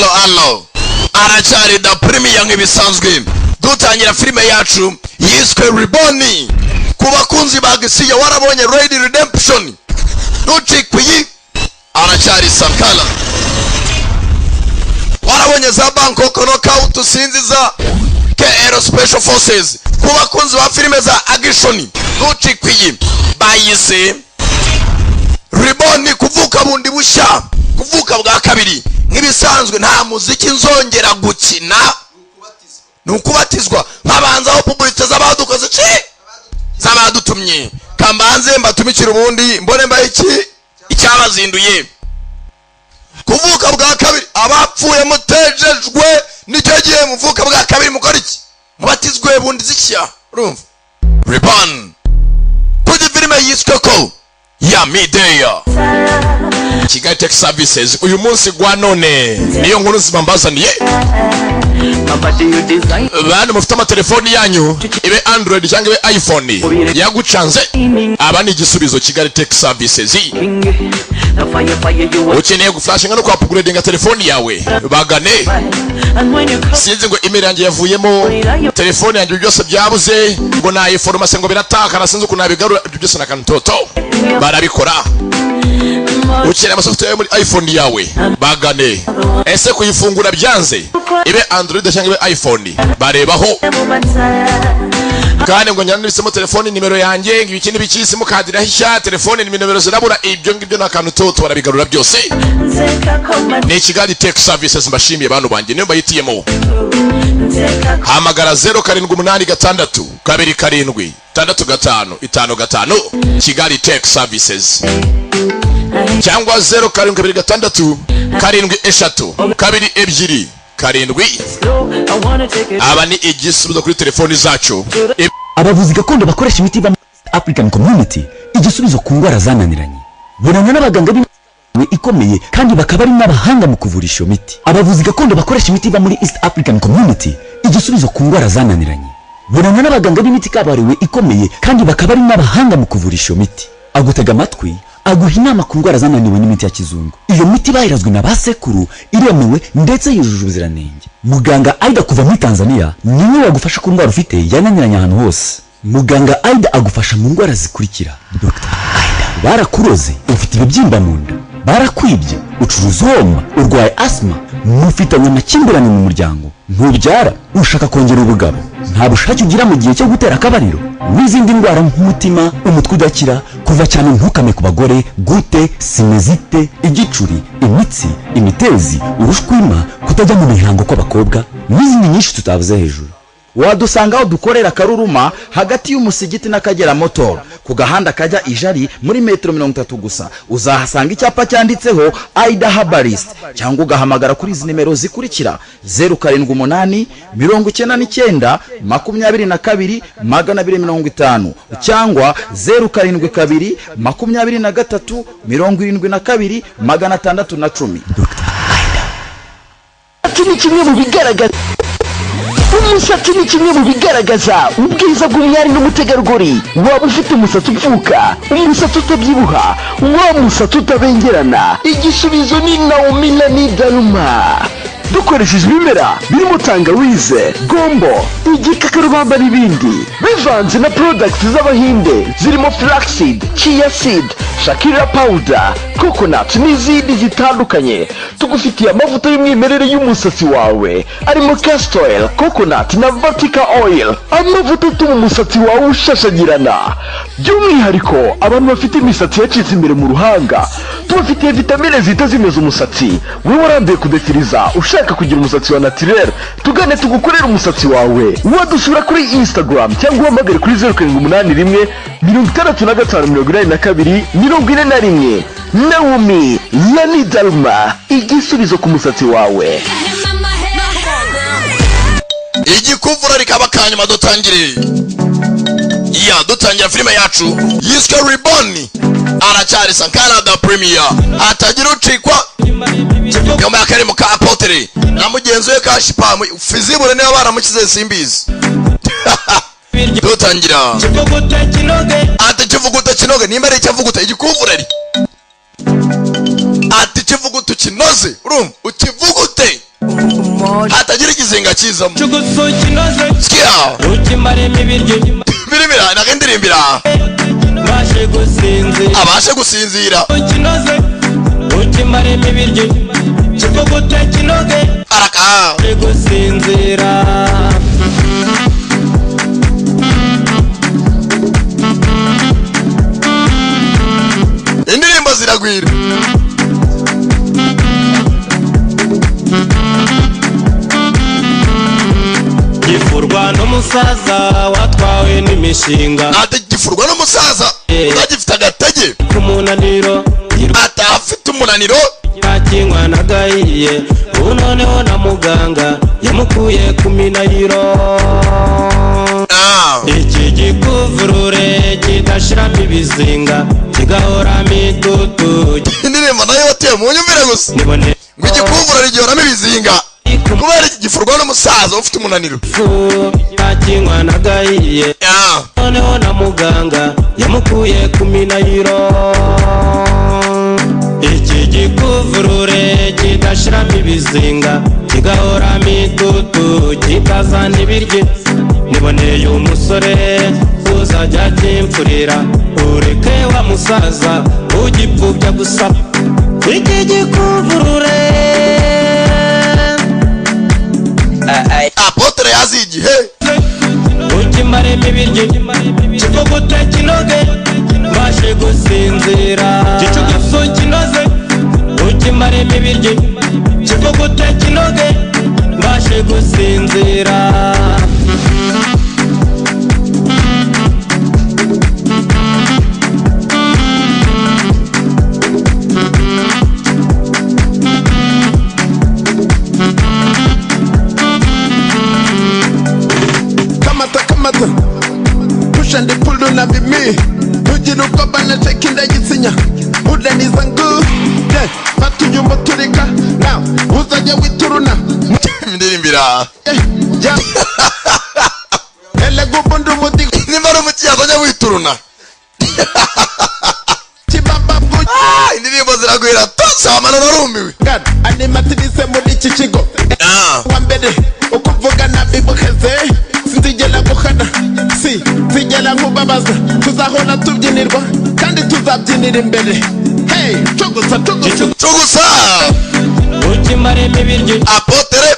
allo aracyari da premier nk'ibisanzwe. Dutangira filime yacu yiswe Riboni. Ku bakunzi ba Gisiya warabonye Red Redemption, ntucikwiyi aracyari Sankala. Warabonye za Bangkok Knockout sinziza KR Special Forces. Ku bakunzi ba filime za action ntucikwiyi bayise Riboni, kuvuka bundi bushya, kuvuka bwa kabiri. Nk'ibisanzwe nta muziki nzongera gukina, nukubatizwa nkabanzaho publicite z'abadukoze z'abadutumye. Kambanze mbatumikira ubundi mbone mbaye icyabazinduye. Kuvuka bwa kabiri abapfuye mutejejwe, nicyo gihe muvuka bwa kabiri mukora iki? Mubatizwe bundi zishya. Urumva Ribon kuri filime yiswe ko ya Midea Kigali Tech Services. Uyu munsi gwa none niyo nkuru zibambazaniye. Bana mufite amatelefoni yanyu ibe Android cyangwa ibe iPhone yagucanze, aba ni igisubizo Kigali Tech Services. Ukeneye guflashinga no upgradinga telefoni yawe bagane. Sinzi ngo email yanjye yavuyemo, telefoni yanjye byose byabuze, ngo na information ngo birataka, nasinze uko nabigarura byose nakantoto barabikora. Ukeneye amasoftware muri iPhone yawe bagane. Ese kuyifungura byanze ibe Android cyangwa ibe iPhone barebaho. Kandi ngo nyanditse mu telefoni nimero yanjye ngo ikindi bikisi mu kadira hishya telefoni ni nimero zirabura, ibyo ngibyo nakantu toto barabigarura byose. Ni Kigali Tech Services mbashimiye bantu banjye niyo bayitiyemo. Hamagara 0786 227 655 Kigali Tech Services, cyangwa 0726 73 2 aba ni igisubizo kuri telefoni zacu. Abavuzi gakondo bakoresha imiti ba African Community, igisubizo ku ngwara zananiranye. Buranya n'abaganga ikomeye kandi bakaba ari n'abahanga mu kuvurisha miti. Abavuzi gakondo bakoresha imiti ba muri East African Community, igisubizo ku ngwara zananiranye. Buranya n'abaganga b'imiti kabariwe ikomeye kandi bakaba ari n'abahanga mu kuvurisha miti. Agutega amatwi aguha inama ku ngwara zananiwe n'imiti ya kizungu. Iyo miti bayirazwe na basekuru, iremewe ndetse yujuje ubuziranenge. Muganga Aida kuva muri Tanzania niwe wagufasha ku ngwara ufite yananiranye ahantu hose. Muganga Aida agufasha mu ngwara zikurikira. Dr. Aida barakuroze, ufite ibibyimba mu nda, barakwibye, ucuruza homa, urwaye asthma, mufitanye amakimbirane mu muryango, ntubyara, ushaka kongera ubugabo, nta bushake ugira mu gihe cyo gutera akabariro, n'izindi ndwara nk'umutima, umutwe udakira, kuva cyane ntukame ku bagore, gute, sinezite, igicuri, imitsi, imitezi, urushwima, kutajya mu mihango kw'abakobwa, n'izindi nyinshi tutavuze hejuru. Wadusanga aho dukorera Karuruma hagati y'umusigiti n'Akagera Motor ku gahanda kajya Ijari muri metero 30 gusa. Uzahasanga icyapa cyanditseho Aida Herbalist, cyangwa ugahamagara kuri izi nimero zikurikira 0788 99 22 250 cyangwa 0722 23 72 610. Dr. Aida. Ati ni kimwe mu bigaragaza umusatsi ni kimwe mu bigaragaza ubwiza bw'umwari n'umutegarugori. Waba ufite umusatsi upfuka, umusatsi utabyibuha, wa musatsi utabengerana, igisubizo ni Naomi Daruma. Dukoresheje ibimera birimo tangawize, gombo, igikakarubamba n'ibindi, bivanze na products z'Abahinde zirimo flaxseed, chia seed, shakira powder, coconut n'izindi zitandukanye. Tugufitiye amavuta y'umwimerere y'umusatsi wawe arimo castor oil, coconut na vatica oil, amavuta atuma umusatsi wawe ushashagirana. By'umwihariko abantu bafite imisatsi yacitse imbere mu ruhanga, tubafitiye vitamine zita zimeza umusatsi. Wowe warambiye kudefiriza ushaka kugira umusatsi wa naturel, tugane tugukorera umusatsi wawe. Wadusura kuri Instagram cyangwa uhamagare kuri 0781 65 42 Naomi Daruma, igisubizo ku musatsi wawe. Igikuvura rikaba kanyuma dutangire. Dutangira filime yacu yiswe Riboni. Aracyari Sankara da Premier, atagira ucikwa nyuma y'akarimo ka Apotre na mugenzi we Kashipa Fizibure niwe baramukize simbizi. Dutangira ati kivuguta kinoge nimba ari cyavuguta igikuvura ati kivuguta kinoze urumva ukivugute hatagira ikizinga kizamo. Chuguso kinoze Sikia ukimaremo ibiryo birimira nakendirimbira bashe gusinzira abashe gusinzira kinoze ukimaremo ibiryo kivugute kinoge araka bashe gusinzira indirimbo ziragwira. gifurwa n'umusaza watwawe n'imishinga Atagifurwa n'umusaza utagifite agatege ku munaniro atafite umunaniro yakinywa nagahiye ubu noneho na muganga yamukuye ku minayiro iki gikuvurure kidashiramo ibizinga kigahoramo itutu indirimbo nayo wateye mu nyumvire gusa nibone ngo igikuvura rigihoramo ibizinga kubera gifurwa n'umusaza ufite umunaniro. yakinywa nagahiye noneho na muganga yamukuye ku minayiro iki gikuvurure kidashiramo ibizinga kigahoramo itutu kikazana ibiryo niboneye umusore uzajya kimfurira ureke wa musaza ugipfubya gusa iki gikuvurure Apotre yazi igihe ukimaremo ibiryo kivugute kinoge bashe gusinzira gicuguso kinoze ukimaremo ibiryo kivugute kinoge bashe gusinzira kamata push and pull na mimi ugira uko banacheka indagisinya udani zangu fatuye umuturika now uzajya wituruna ndirimbira ele gubundi umudi nimara umukiyazo ajya wituruna kibaba bwo indirimbo ziragwira tosamana narumiwe animatirise muri iki kigo wa mbere ukuvuga na bibuheze sinzigera guhana sinzigera nkubabaza tuzahora tubyinirwa kandi tuzabyinira imbere hey cugusa ukimaremo ibiryo Apotre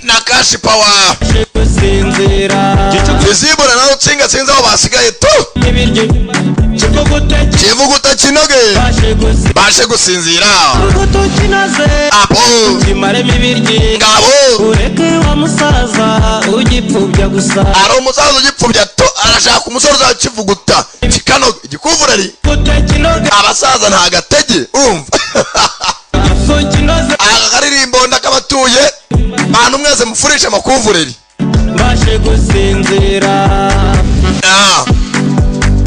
na Cash Power gusinzira izibura nawe utsinga sinzi aho basigaye tu ibiryo kivuguta kinoge bashe gusinzira apo ukimaremo ibiryo ngabo ureke wa musaza ugipfubya gusa ari umusaza ugipfubya to arashaka umusore uzakivuguta kikanoge igikuvurari abasaza nta gatege urumva aka karirimbo ndakabatuye bantu mwese mufurishe amakuvureri bashe gusinzira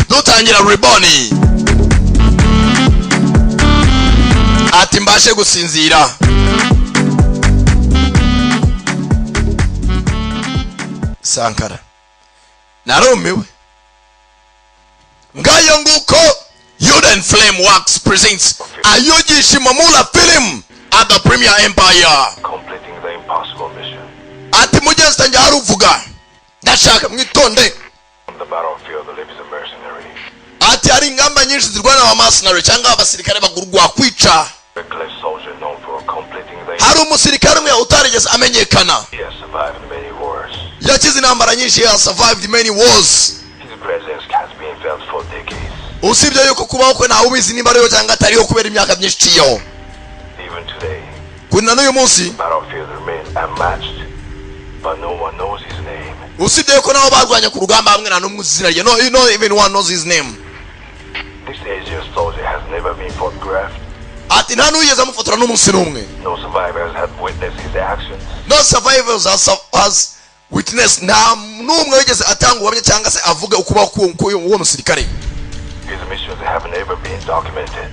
dutangira riboni ati mbashe gusinzira Sankara narumiwe ngayo nguko Yuden Flame Works presents Ayuji Shimamula film at the Premier Empire. Completing the impossible mission. Ati mugenzi tanjye haruvuga ndashaka mwitonde On the battlefield lives a mercenary. ati hari ingamba nyinshi zirwana na mercenary cyangwa abasirikare bagurwa kwica. Reckless soldier known for completing the Hari umusirikare umwe utarigeze amenyekana He has survived many wars. yakize intambara nyinshi, he has survived many wars. His presence has been felt for decades. Usibye yuko kubaho kwe ntawe ubizi nimba ariyo cyangwa atariyo kubera imyaka myinshi ciyo. Even today, Kuri na n'uyu munsi battlefield remains unmatched, but no one knows his name. usibye yuko nabo barwanya ku rugamba hamwe na n'umwe izina rye, no even one knows his name. This Asian soldier has never been photographed. Ati nta n'uwigeze amufotora n'umunsi n'umwe. No survivors have witnessed his actions. No survivors has witnessed, nta n'umwe wigeze atanga ubuhamya cyangwa se avuga ukubaho k'uwo musirikare. His missions have never been documented.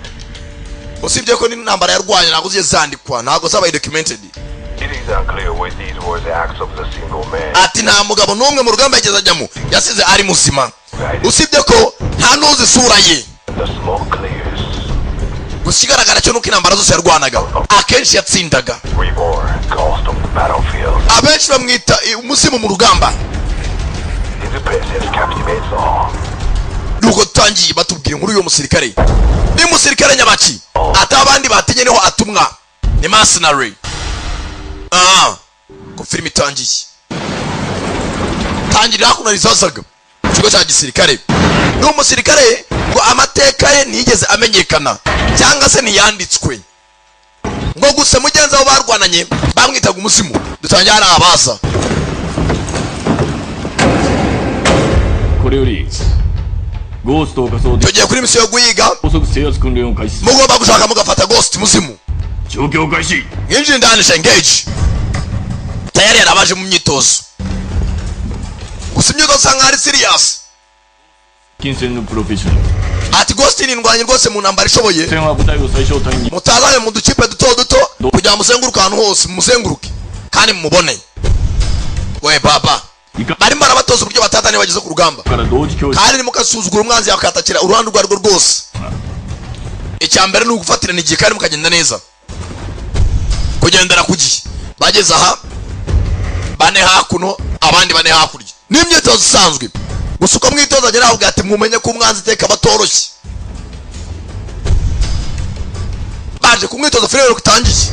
Usibye ko n'intambara yarwanya ntabwo zigiye zandikwa, ntabwo zabaye documented. It is unclear whether these were the acts of the single man. Ati nta mugabo n'umwe mu rugamba yageze ajyamo yasize ari muzima, usibye ko nta n'uzi isura ye. The smoke clears. gusa igaragara cyo nuko intambara zose yarwanaga akenshi yatsindaga. Abenshi bamwita umuzimu mu rugamba. Nuko tutangiye batubwira inkuru y'uwo musirikare. Ni musirikare nyabaki ata abandi batinye niho atumwa. Ni mercenary. Ko film itangiye. Tangira kunarizasaga. Kigo cya gisirikare. Ni umusirikare ngo amateka ye nigeze amenyekana cyangwa se ntiyanditswe. Ngo gusa mugenzi abo barwananye bamwitaga umuzimu. Dutangira ari abaza. Tugiye kuri misiyo yo guhiga. Mugomba gushaka mugafata Ghost muzimu. Yinjira ndani engage. Tayari yarabaje mu myitozo. Gusa imyitozo usanga ari serious. Ati Ghost ni ndwanye rwose mu ntambara ishoboye. Mutazane mu dukipe duto kugira musenguruka ahantu hose musenguruke kandi mumubone. We baba barimo barabatoza uburyo batatane bageze ku rugamba kandi ni mukasuzugura umwanzi yakatakira uruhande rwarwo rwose. Icyambere ni ugufatirana igihe kandi mukagenda neza kugendera kugiye. Bageze aha bane hakuno abandi bane hakurya. Ni imyitozo isanzwe gusa uko mwitoza agera aho ati mumenye ko umwanzi iteka batoroshye. Baje ku mwitozo filero kutangiye.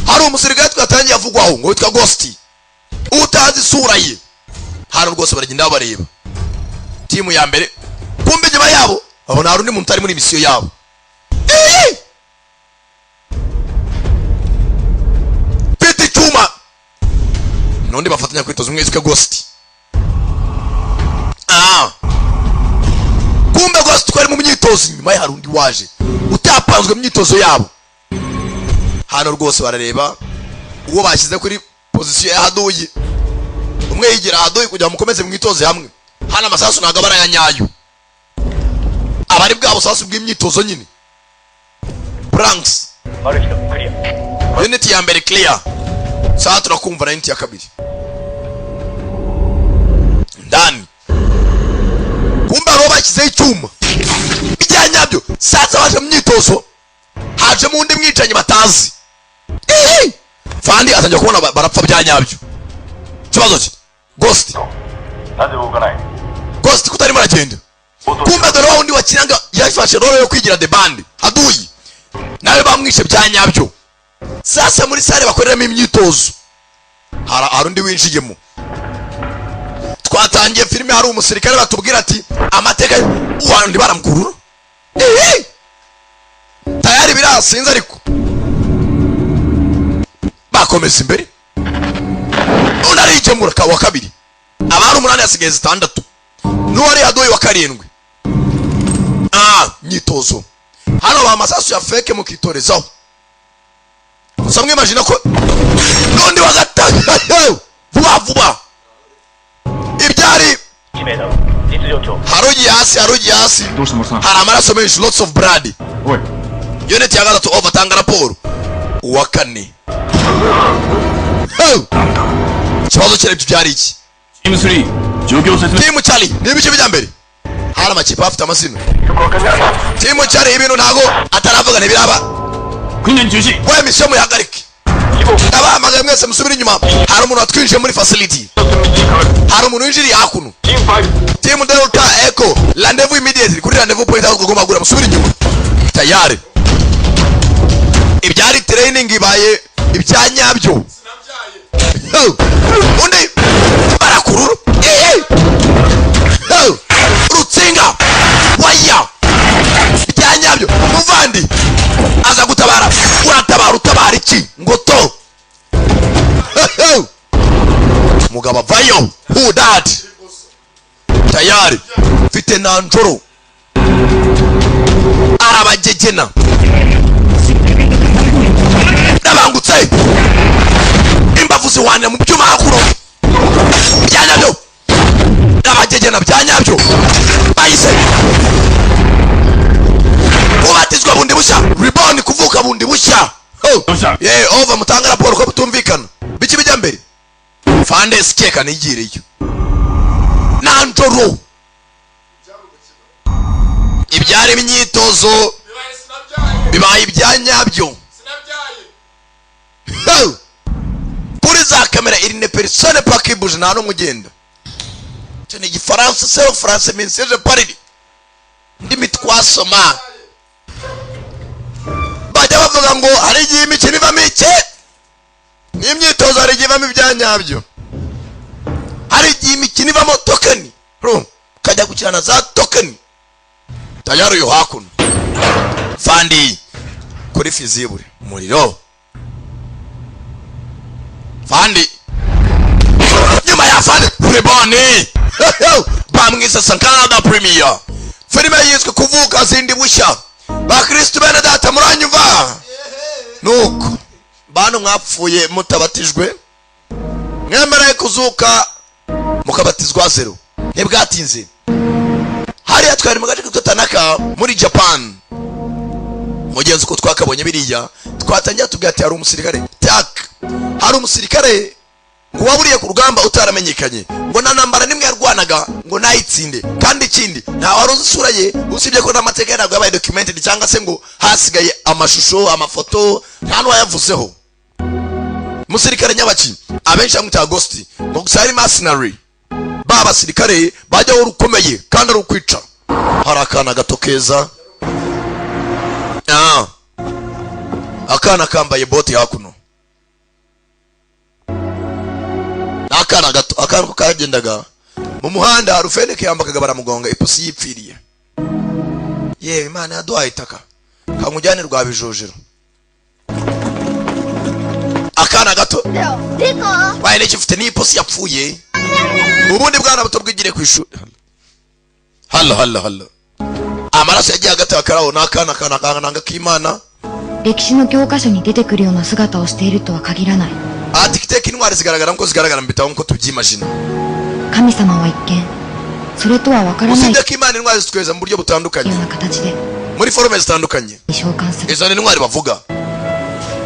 Hari umusirikare twatangiye avugwaho ngo witwa Ghost. Utazi isura ye. Hano rwose baragenda bareba. Timu ya mbere kumbe nyuma yabo abona hari undi muntu ari muri misiyo yabo. Pete Chuma. Nonde bafatanya kwitoza umwe witwa Ghost. Kumbe Ghost kwari mu myitozo nyuma hari undi waje utapanzwe mu myitozo yabo. Hano rwose barareba uwo bashyize kuri position ya Hadoyi. Umwe yigira Hadoyi kugira mukomeze mwitoze hamwe. Hana amasasu naga barayanyayo. Abari bwabo sasu bw'imyitozo nyine. Branks. Unit ya mbere clear. Sasa turakumva na unit ya kabiri. Ndani. Kumbe abo bashyize icyuma. Bijyanyabyo. Sasa baje mu myitozo. Haje mu ndi mwicanyi batazi. Fandi atangiye kubona barapfa byanyabyo. Kibazo ki? Ghost. Ghost kutarimo aragenda. Kumbe dore wundi wakiranga yafashe role yo kwigira the band. Haduyi. Nawe bamwishe byanyabyo. Sasa muri sare bakoreramo imyitozo. Hari undi winjiyemo. Twatangiye filime hari umusirikare batubwira ati amateka wandi baramkurura. Tayari birasinze ariko bakomeza imbere. Unarikemura wa kabiri. Abantu 8 yasigaye 6. Nuwari Hadoyi wa 7. Myitozo. Hano ba masasu ya fake mukitorezaho. Samwe imagine ko none wa gatatu. Vuba. Ibyari haruji hasi. Hari amaraso menshi, lots of blood. Unit ya gatatu overtanga raporo. Uwa 4. Kibazo cyari byari iki? Team 3. Team Charlie. Nibice bijya mbere. Hari amakipe afite amazina. Team Charlie ibintu ntago ataravuga ntibiraba. We mission muyagarike. Abamaga mwese musubira inyuma. Hari umuntu watwinjiye muri facility. Hari umuntu winjiriye hakuno. Team Delta Echo. Rendezvous immediately kuri rendezvous point aho tugomba gura musubira inyuma. Tayari. Ibyari training ibaye ibyanyabyo. Undi barakururu. Rutsinga. Waya. Ibyanyabyo. Muvandi. Aza gutabara. Utabara iki? Ngoto. Mugaba vayo. Who that? Tayari. Fite na njoro. Arabajejena. Nabangutse. Imbavuzi wane mu byuma hakuro. Byanyabyo. Nabajejena byanyabyo. Bayise. Kubatizwa bundi bushya. Reborn kuvuka bundi bushya. Over mutanga raporo ko butumvikana. Biki bijya mbere. Fande skeka nigireyo. Nanjoro. ibyari imyitozo bibaye ibya nyabyo. Kuri za kamera il ne personne pas qui bouge, nta n'umugenda. Icyo ni igifaransa, c'est au français mais c'est je parle ndimi twasoma. Bajya bavuga ngo hari igihe imikino ivamo iki n'imyitozo, hari igihe ivamo ibya nyabyo, hari igihe imikino ivamo tokeni ukajya gukina za tokeni tayari yo hakuno fandi kuri fizibure umuriro fandi nyuma ya fandi rebone bamwise Sankara Premier filime yiswe kuvuka zindi bushya. Bakristo bene data muranyumva? Nuko bantu mwapfuye mutabatijwe mwemera kuzuka mukabatizwa zero ntibwatinze. Hariya twari mu gace Tanaka muri Japan, mugenzi ko twakabonye biriya twatangira tugati hari umusirikare tak, hari umusirikare ngo waburiye ku rugamba utaramenyekanye, ngo nanambara nimwe yarwanaga ngo nayitsinde, kandi ikindi nta waruzi isura ye usibye ko n'amateka ntabwo yabaye documented cyangwa se ngo hasigaye amashusho amafoto nta n'uwayavuzeho. Umusirikare nyabaki abenshi bamwita Ghost, ngo gusa ari mercenary, ba basirikare bajya urukomeye kandi ari ukwica. Hari akana gato keza, akana kambaye boti hakuno, akana gato, akana ko kagendaga mu muhanda rufeneke yambakaga baramugonga ipusi yipfiriye. Yewe Imana yaduhaye itaka kamujyane rwa bijojero. Akana gato waye n'ikifite n'ipusi yapfuye, ubundi bwana buto bwigire ku ishuri. Hallo amaraso yagiye hagati akaraho n'akana kananga k'Imana. 歴史の教科書に出てくるような姿をしているとは限らない。 ati kiteka intwari zigaragara nko zigaragara mu bitabo nko tubyimagina. 神様は一見それとは分からない usibye ko Imana intwari zitweza mu buryo butandukanye ような形で muri forme zitandukanye 召喚する。 izo ni intwari bavuga.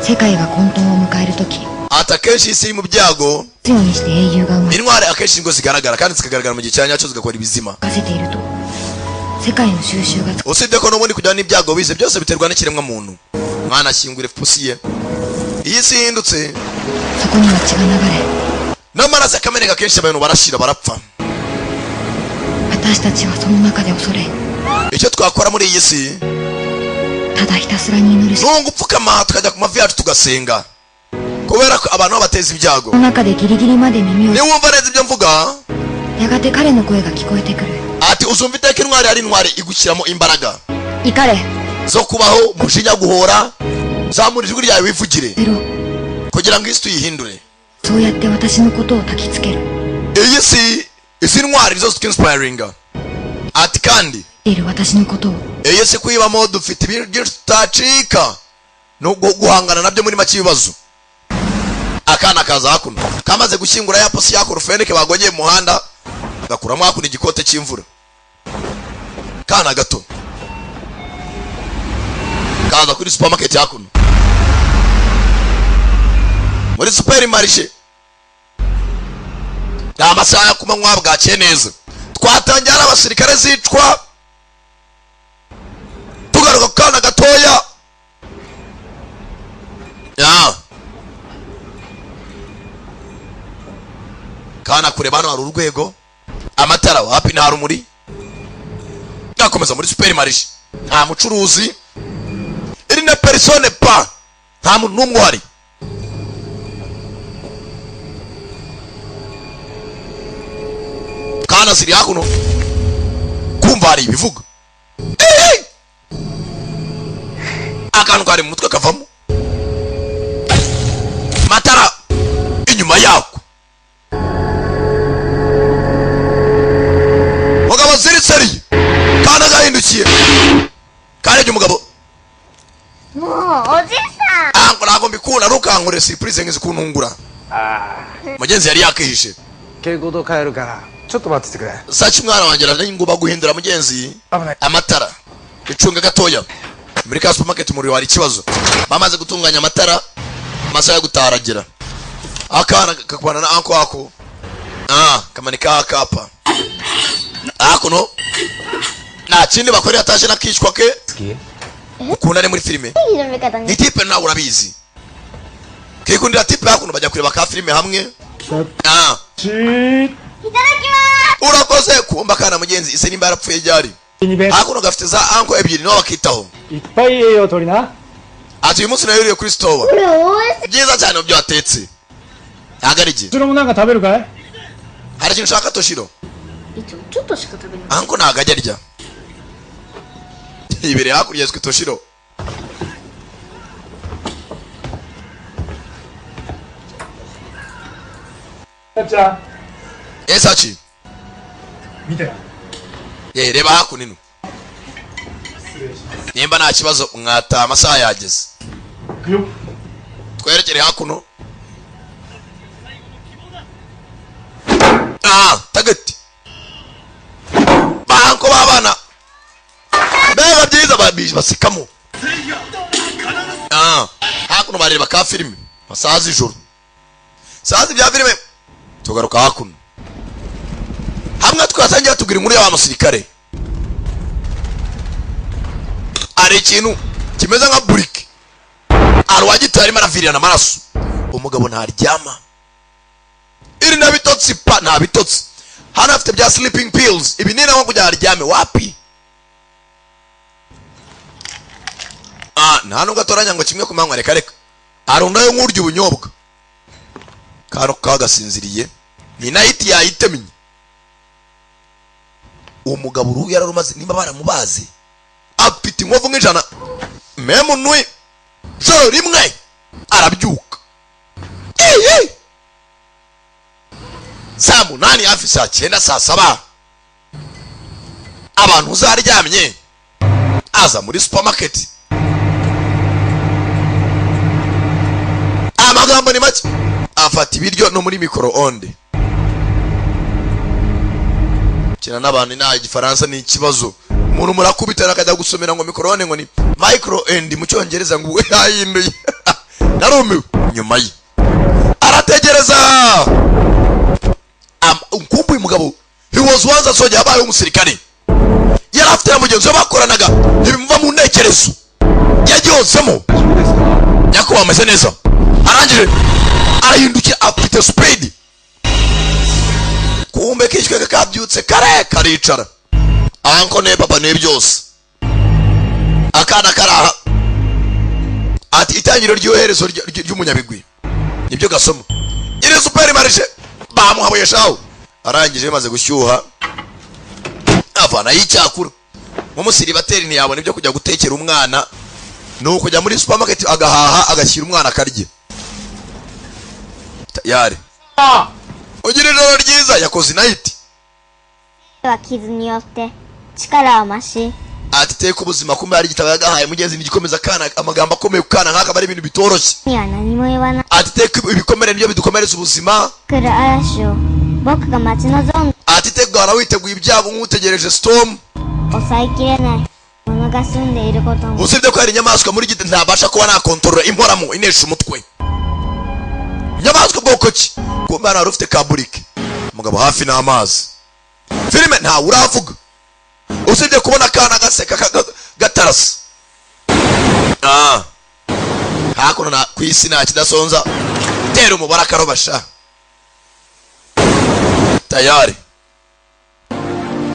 世界が混沌を迎えるとき ati akenshi isi iri mu byago 強にして英雄が生まれ intwari akenshi ngo zigaragara kandi zikagaragara mu gihe cya nyacyo zigakora ibizima. かせていると世界の収集がつく。 usibye ko n'ubundi kujyana n'ibyago bize byose biterwa n'ikiremwa muntu. Mwana ashyingure pusi ye, iyi si ihindutse そこには血が流れ n'amaraso akameneka kenshi abantu barashira barapfa. 私たちはその中で恐れ icyo twakora muri iyi si ただひたすらに祈るし nungu upfukama tukajya ku mavi yacu tugasenga, kubera ko abantu babateza ibyago. その中でギリギリまで耳を niwumva neza ibyo mvuga やがて彼の声が聞こえてくる。 ati uzumva iteka intwari ari intwari igushyiramo imbaraga 怒れ zo kubaho mushinya guhora, zamura ijwi ryawe wivugire ゼロ kugira ngo isi tuyihindure. そうやって私のことを焚きつける iyi si izi ntwari nizo zitwinsipayiringa. ati kandi いる私のことを iyi si kuyibamo dufite ibintu byinshi tutacika no guhangana nabyo muri make ibibazo. akana kaza hakuno kamaze gushyingura ya posi yako rufeneke bagongeye mu muhanda gakuramo hakuno igikote cy'imvura. kana gato kaza kuri supermarket hakuno muri supermarché nta masaha yo kumanywa bwakeye neza. twatangiye ari abasirikare zicwa tugaruka ku kana gatoya kana kure bano hari urwego amatara wapi nta rumuri. gakomeza muri supermarché nta mucuruzi, iri na persone pa nta muntu n'umwe uhari. kana ziri hakuno kumva hari ibivuga akantu kari mu mutwe kavamo matara inyuma yako mugabo ziriseri kana gahindukiye karebye umugabo もうおじさん ntabwo mbikunda ntukankore surprise nk'izi kuntungura. mugenzi yari yakihishe 蛍光灯変えるからちょっと待っててくれ。 sachi mwana wanjye aranye ngo baguhindura mugenzi amatara icunga gatoya muri ka supermarket muri wari ikibazo bamaze gutunganya amatara amasaha yo gutaragira. akana kakwana na anko wako kamanika akapa hakuno nta kindi bakorera ataje nakishwa ke ukunda ari muri filime ni tipe nawe urabizi kikundira tipe hakuno bajya kureba ka filime hamwe urakoze kumba kana mugenzi ise nimba yarapfuye ryari hakuno gafite za anko ebyiri niho bakitaho ati uyu munsi nayuriye kuri stowa byiza cyane mubyo watetse agarije hari ikintu ushaka Toshiro anko ntago ajya arya ibere hakurya yiswe Toshiro Esachi reba hakunino nimba nta kibazo mwata amasaha yageze twerekere hakuno tagati banko babana bega byiza babije basikamo hakuno bareba ka filime masaha z'ijoro sazi bya filime tugaruka hakuno hamwe twatangira tugira inkuru y'aba musirikare ari ikintu kimeze nka burike arwagita arimo aravirana amaraso umugabo ntaryama iri na bitotsi pa nta bitotsi hano afite bya sleeping pills ibi nina nko kujya aryame wapi nta nubwo atoranya ngo kimwe ku manywa reka arundayo nk'urya ubunyobwa kano kagasinziriye ni nayiti yayitemye uwo mugabo uruhu yararumaze nimba baramubaze afite inkovu nk'ijana memu nui joro rimwe arabyuka saa munani hafi saa cyenda saa saba abantu uzaryamye aza muri supermarket amagambo ni make afata ibiryo no muri mikoro onde kina n'abantu nta igifaransa ni ikibazo umuntu murakubitana akajya gusomera ngo mikoro onde ngo ni micro end mu cyongereza ngo yahinduye narumiwe nyuma ye arategereza ukumbuye umugabo he was once a soldier abaye umusirikare yari afite na mugenzi we bakoranaga ibimuva mu ntekerezo yagihozemo nyakubahwa ameze neza arangije arahindukira afite speed kumbe kishwe kabyutse kare karicara anko ne papa ne byose akana karaha ati itangiro ry'oherezo ry'umunyabigwi nibyo gasoma iri super marche bamuhabuye shaho arangije maze gushyuha avana yicyakura nk'umusiribateri ntiyabona ibyo kujya gutekera umwana nuko kujya muri supermarket agahaha agashyira umwana akarye yari ugira ijoro ryiza yakoze night ati teka ubuzima kumbe hari igitabo yagahaye mugenzi nigikomeza kana amagambo akomeye kana nk'aka bari ibintu bitoroshye ati teka ibikomere nibyo bidukomereza ubuzima ati teka gahora witeguye ibyago nk'utegereje storm usibye ko hari inyamaswa muri giti ntabasha kuba nakontorora imporamo inesha umutwe inyamaswa bwoko ki kumbe hano hari ufite kaburike umugabo hafi n'amazi filime ntawe uravuga usibye kubona akana gaseka gatarasa hakuno na ku isi nta kidasonza tera umubare akarobasha tayari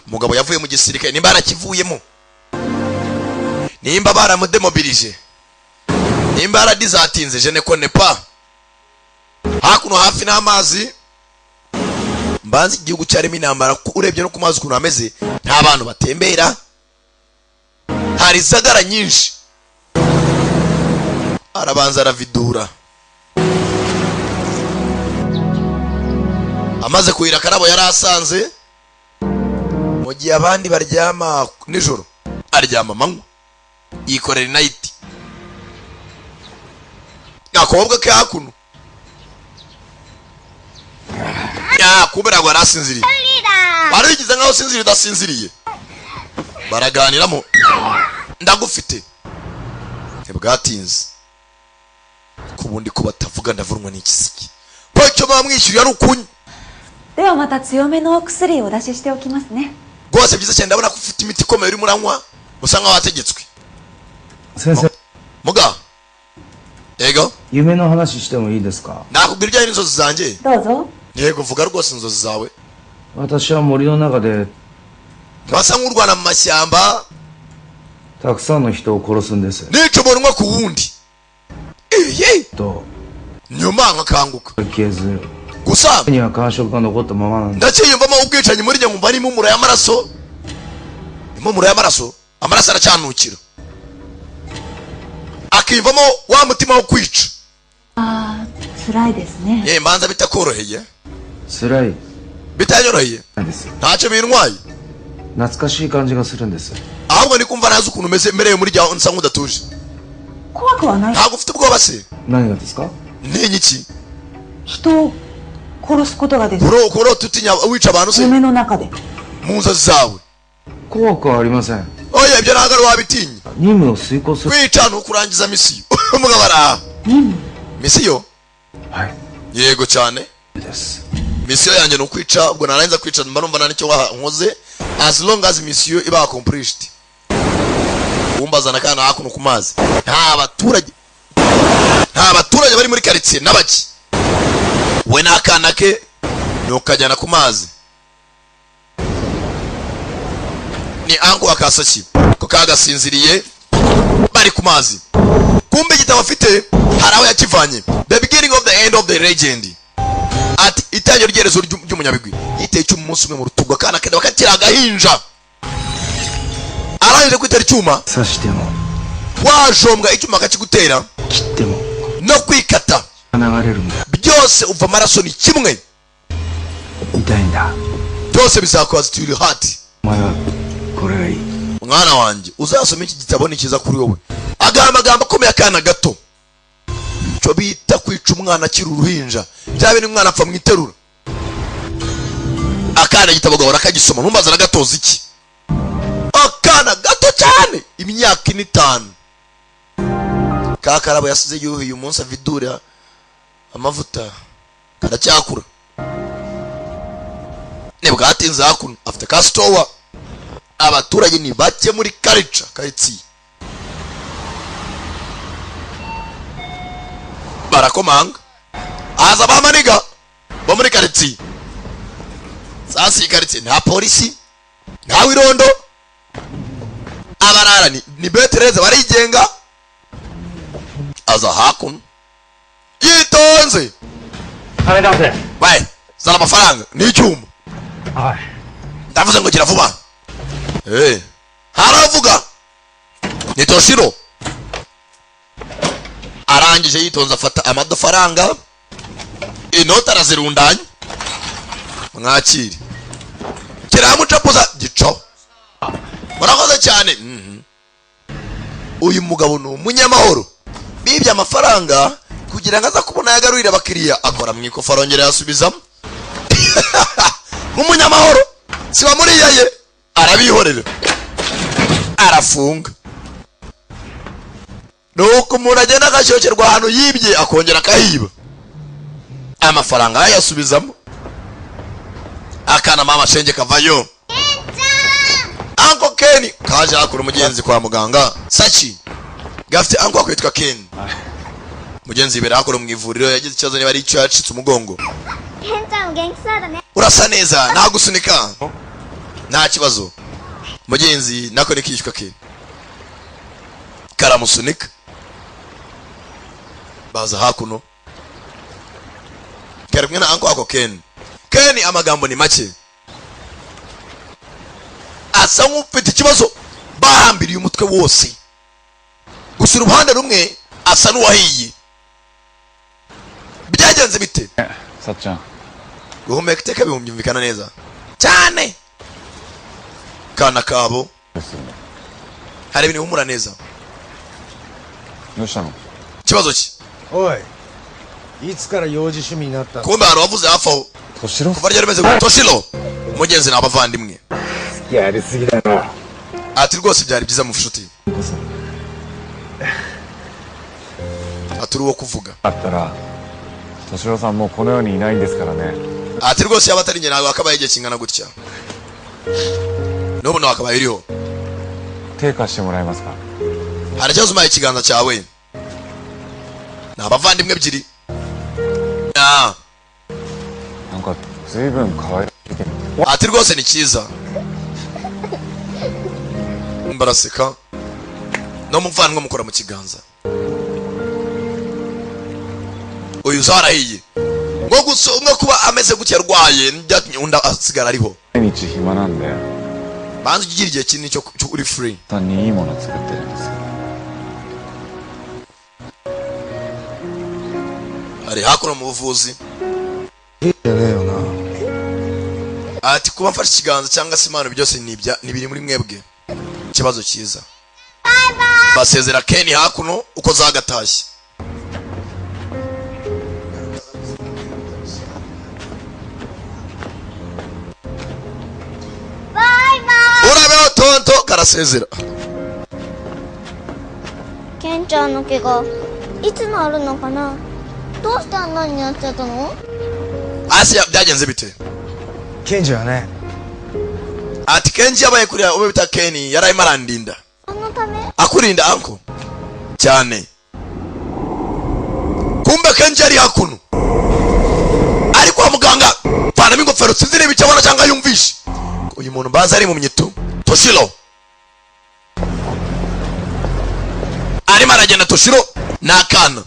umugabo yavuye mu gisirikare nimba arakivuyemo nimba baramudemobilije nimba yaradizatinze je ne connais pas hakuno hafi n'amazi mbanzi igihugu cyarimo intambara urebye no ku mazi ukuntu hameze nta bantu batembera hari zagara nyinshi arabanza aravidura amaze kuhira akarabo yari asanze mu gihe abandi baryama nijoro aryama amanywa yikorera night gakobwa ke hakuno kubera ngo arasinziriye barigize nkaho sinziriye udasinziriye baraganiramo ndagufite ntibwatinze kubundi ko batavuga ndavurwa n'ikisiki ko icyo bamwishyuriye ari ukunya ではまた強めのお薬をお出ししておきますね。rwose byiza cyane ndabona ko ufite imiti ikomeye uri muranywa usa nkaho wategetswe sensei muga yego 夢の話してもいいですか nakubwira ibijyanye n'inzozi zanjye どうぞ yego vuga rwose inzozi zawe 私は森の中で wasa nk'urwana mu mashyamba たくさんの人を殺すんです nica umuntu umwe ku wundi ye と nyuma nkakanguka 消えず gusa には感触が残ったままなんで ndacyiyumvamo ubwicanyi muri njye nkumva ari impumuro y'amaraso impumuro y'amaraso amaraso aracyanukira akiyumvamo wa mutima wo kwica あー辛いですね ye mbanza bitakoroheye 辛い bitanyoroheye です ntacyo bintwaye 懐かしい感じがするんです ahubwo ndi kumva nazi ukuntu merewe muri jya nsa nk'udatuje 怖くはない ntabwo ufite ubwoba se 何がですか ntinya iki 人を殺すことがです kurota utinya wica abantu se 夢の中で mu nzozi zawe 怖くはありません oya ibyo ntabwo ari wabitinya 任務を遂行する kwica ni ukurangiza misiyo umugabo araha 任務 misiyo はい yego cyane です misiyo yanjye ni ukwica ubwo narangiza kwica mba numva nta nicyo nkoze as long as misiyo iba accomplished umbazana kana hakuno ku mazi nta baturage bari muri quartier n'abaki we n'akana ke ni ukajyana ku mazi ni angu akasaki ko kagasinziriye bari ku mazi kumbe igitabo afite hari aho yakivanye the beginning of the end of the legend ati itangira ry'erezo ry'umunyabigwi yiteye icyuma umunsi umwe mu rutugu akana ke bakatira agahinja arangije kwitera icyuma 刺しても wajombwa icyuma akakigutera 切っても no kwikata 流れるんだ byose uva amaraso ni kimwe 痛いんだ byose bizakwazitira hati お前はこれがいい mwana wanjye uzasoma iki gitabo ni cyiza kuri wowe amagambo akomeye akana gato cyo bita kwica umwana akiri uruhinja bya bintu umwana apfa mwiterura akana gitabo gahora akagisoma ntumbaza aragatoza iki akana gato cyane imyaka 5 kakarabo yasize yuhiye umunsi avidura amavuta karacyakura nebwa atinze hakuno afite ka store abaturage ni bake muri culture karitsiye barakomanga aza bamaniga bo muri karitsiye sasi karitsiye nta polisi nta wirondo abarara ni betereze barigenga aza hakuno yitonze we zana amafaranga ni icyuma ndavuze ngo gira vuba haravuga ni Toshiro arangije yitonze afata amafaranga inota arazirundanya mwakiri kiramucapuza gico murakoze cyane uyu mugabo ni umunyamahoro bibye amafaranga kugira ngo aza kubona yagarurira abakiriya akora mu ikofa arongera yasubizamo nk'umunyamahoro siba muri yaye arabihorera arafunga nuko umuntu agenda agashokerwa ahantu yibye akongera akahiba amafaranga yayasubizamo akana mama shenge kavayo Uncle Ken kaje akura umugenzi kwa muganga Sachi gafite uncle akwitwa Ken mugenzi ibera akora mu ivuriro yagize ikibazo niba ari icyo yacitse umugongo urasa neza nagusunika nta kibazo mugenzi nako nikishwa Ken karamusunika baza hakuno karimwe na uncle ako Ken amagambo ni make asa nk'ufite ikibazo bahambiriye umutwe wose gusa uruhande rumwe asa n'uwahiye byagenze bite Satchan guhumeka iteka bihumvikana neza cyane kana kabo hari ibintu bihumura neza ikibazo ki おいいつから幼児趣味になった kumbe hari wavuze hafi aho kuva ryari rimeze ngo Toshiro umugenzi ni abavandimwe やりすぎだな ati rwose byari byiza mu nshuti aturi uwo kuvuga あったら敏郎さんもうこの世にいないんですからね ati rwose yaba atari njye ntabwo akabaye igihe kingana gutya n'ubu nakabaye iriho 手貸してもらえますか hari ikibazo umpaye ikiganza cyawe ni abavandimwe ebyiri なんか随分可愛らしいけど ati rwose ni cyiza baraseka no muvandimwe mukora mu kiganza uyu zarahiye ngo kuba ameze gutya arwaye byatumye undi asigara ariho 毎日暇なんで banza ugira igihe kinini cyo uri free 単にいいもの作ってるんですよ ari hakuno mu buvuzi じゃねえよな ati kuba mfashe ikiganza cyangwa se impano byose ni biri muri mwebwe ikibazo cyiza basezera Ken hakuno uko zagatashye urabeho tonto karasezera ケンちゃんの怪我いつ治るのかなどうしてあんなになっちゃったの Asiya byagenze bite ケンジはね ati Kenji yabaye kuri ube bita Ken yarayimo arandinda あのため akurinda anko cyane kumbe Kenji ari hakuno ari kwa muganga panamo ingofero sinzi niba icyabona cyangwa yumvishe uyu muntu baza ari mu myito Toshiro arimo aragenda Toshiro n'akana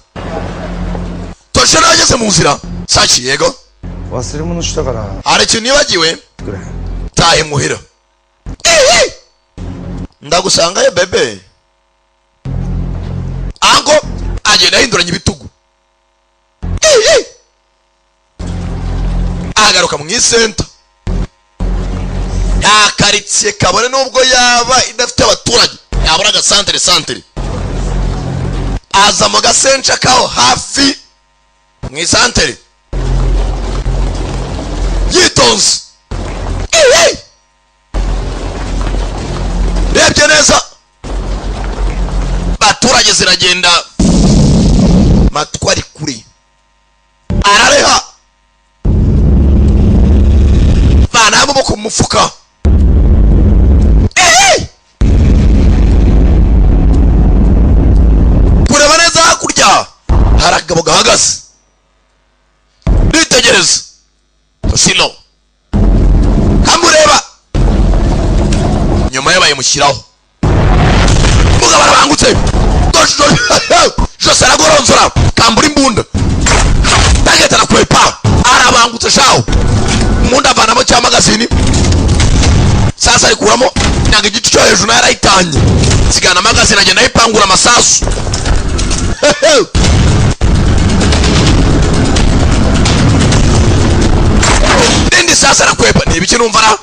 Toshiro yageze mu nzira Sachi yego 忘れ物したから hari ikintu nibagiwe くれ tahe muhira ndagusangayo bebe ango agenda ahinduranya ibitugu agaruka mu isenta yakaritsiye kabone nubwo yaba idafite abaturage yabura agasantere aza mu gasenca kaho hafi mu isantere yitonze rebye neza baturage ziragenda matwa ari kuri arareha bana amaboko mu mufuka kureba neza hakurya hari akagabo gahagaze nitegereza Toshiro kamureba nyuma ye bayimushyiraho mugabo arabangutse jose aragoronzora kambura imbunda bagahita arakwepa arabangutse shaho umuntu avanamo cya magazini sasa arikuramo nanga igice cyo hejuru nayo arayitanye sigana magazini agenda ayipangura amasasu nindi sasa arakwepa ni ibiki numva na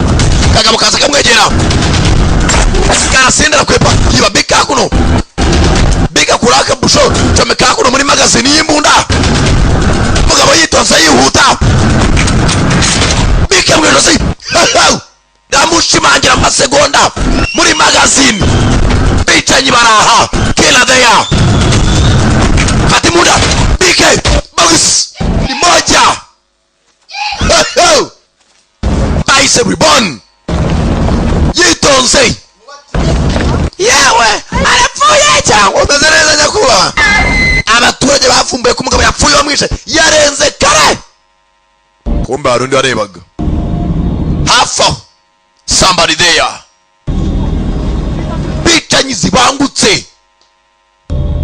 kagabo kaza kamwegera karasinda arakwepa yiba bika kuno bika kuraka busho comeka kuno muri magazini y'imbunda mugabo yitonze yihuta bika mwijosi ndamushimangira amasegonda muri magazini bicanyi baraha kila daya kati muda bike box ni moja bahise reborn yitonze yewe arapfuye cyangwa umeze neza nyakuba abaturage bavumbuye ko umugabo yapfuye bamwishe yarenze kare kumbe hari undi warebaga hafi aho somebody there bicanyi zibangutse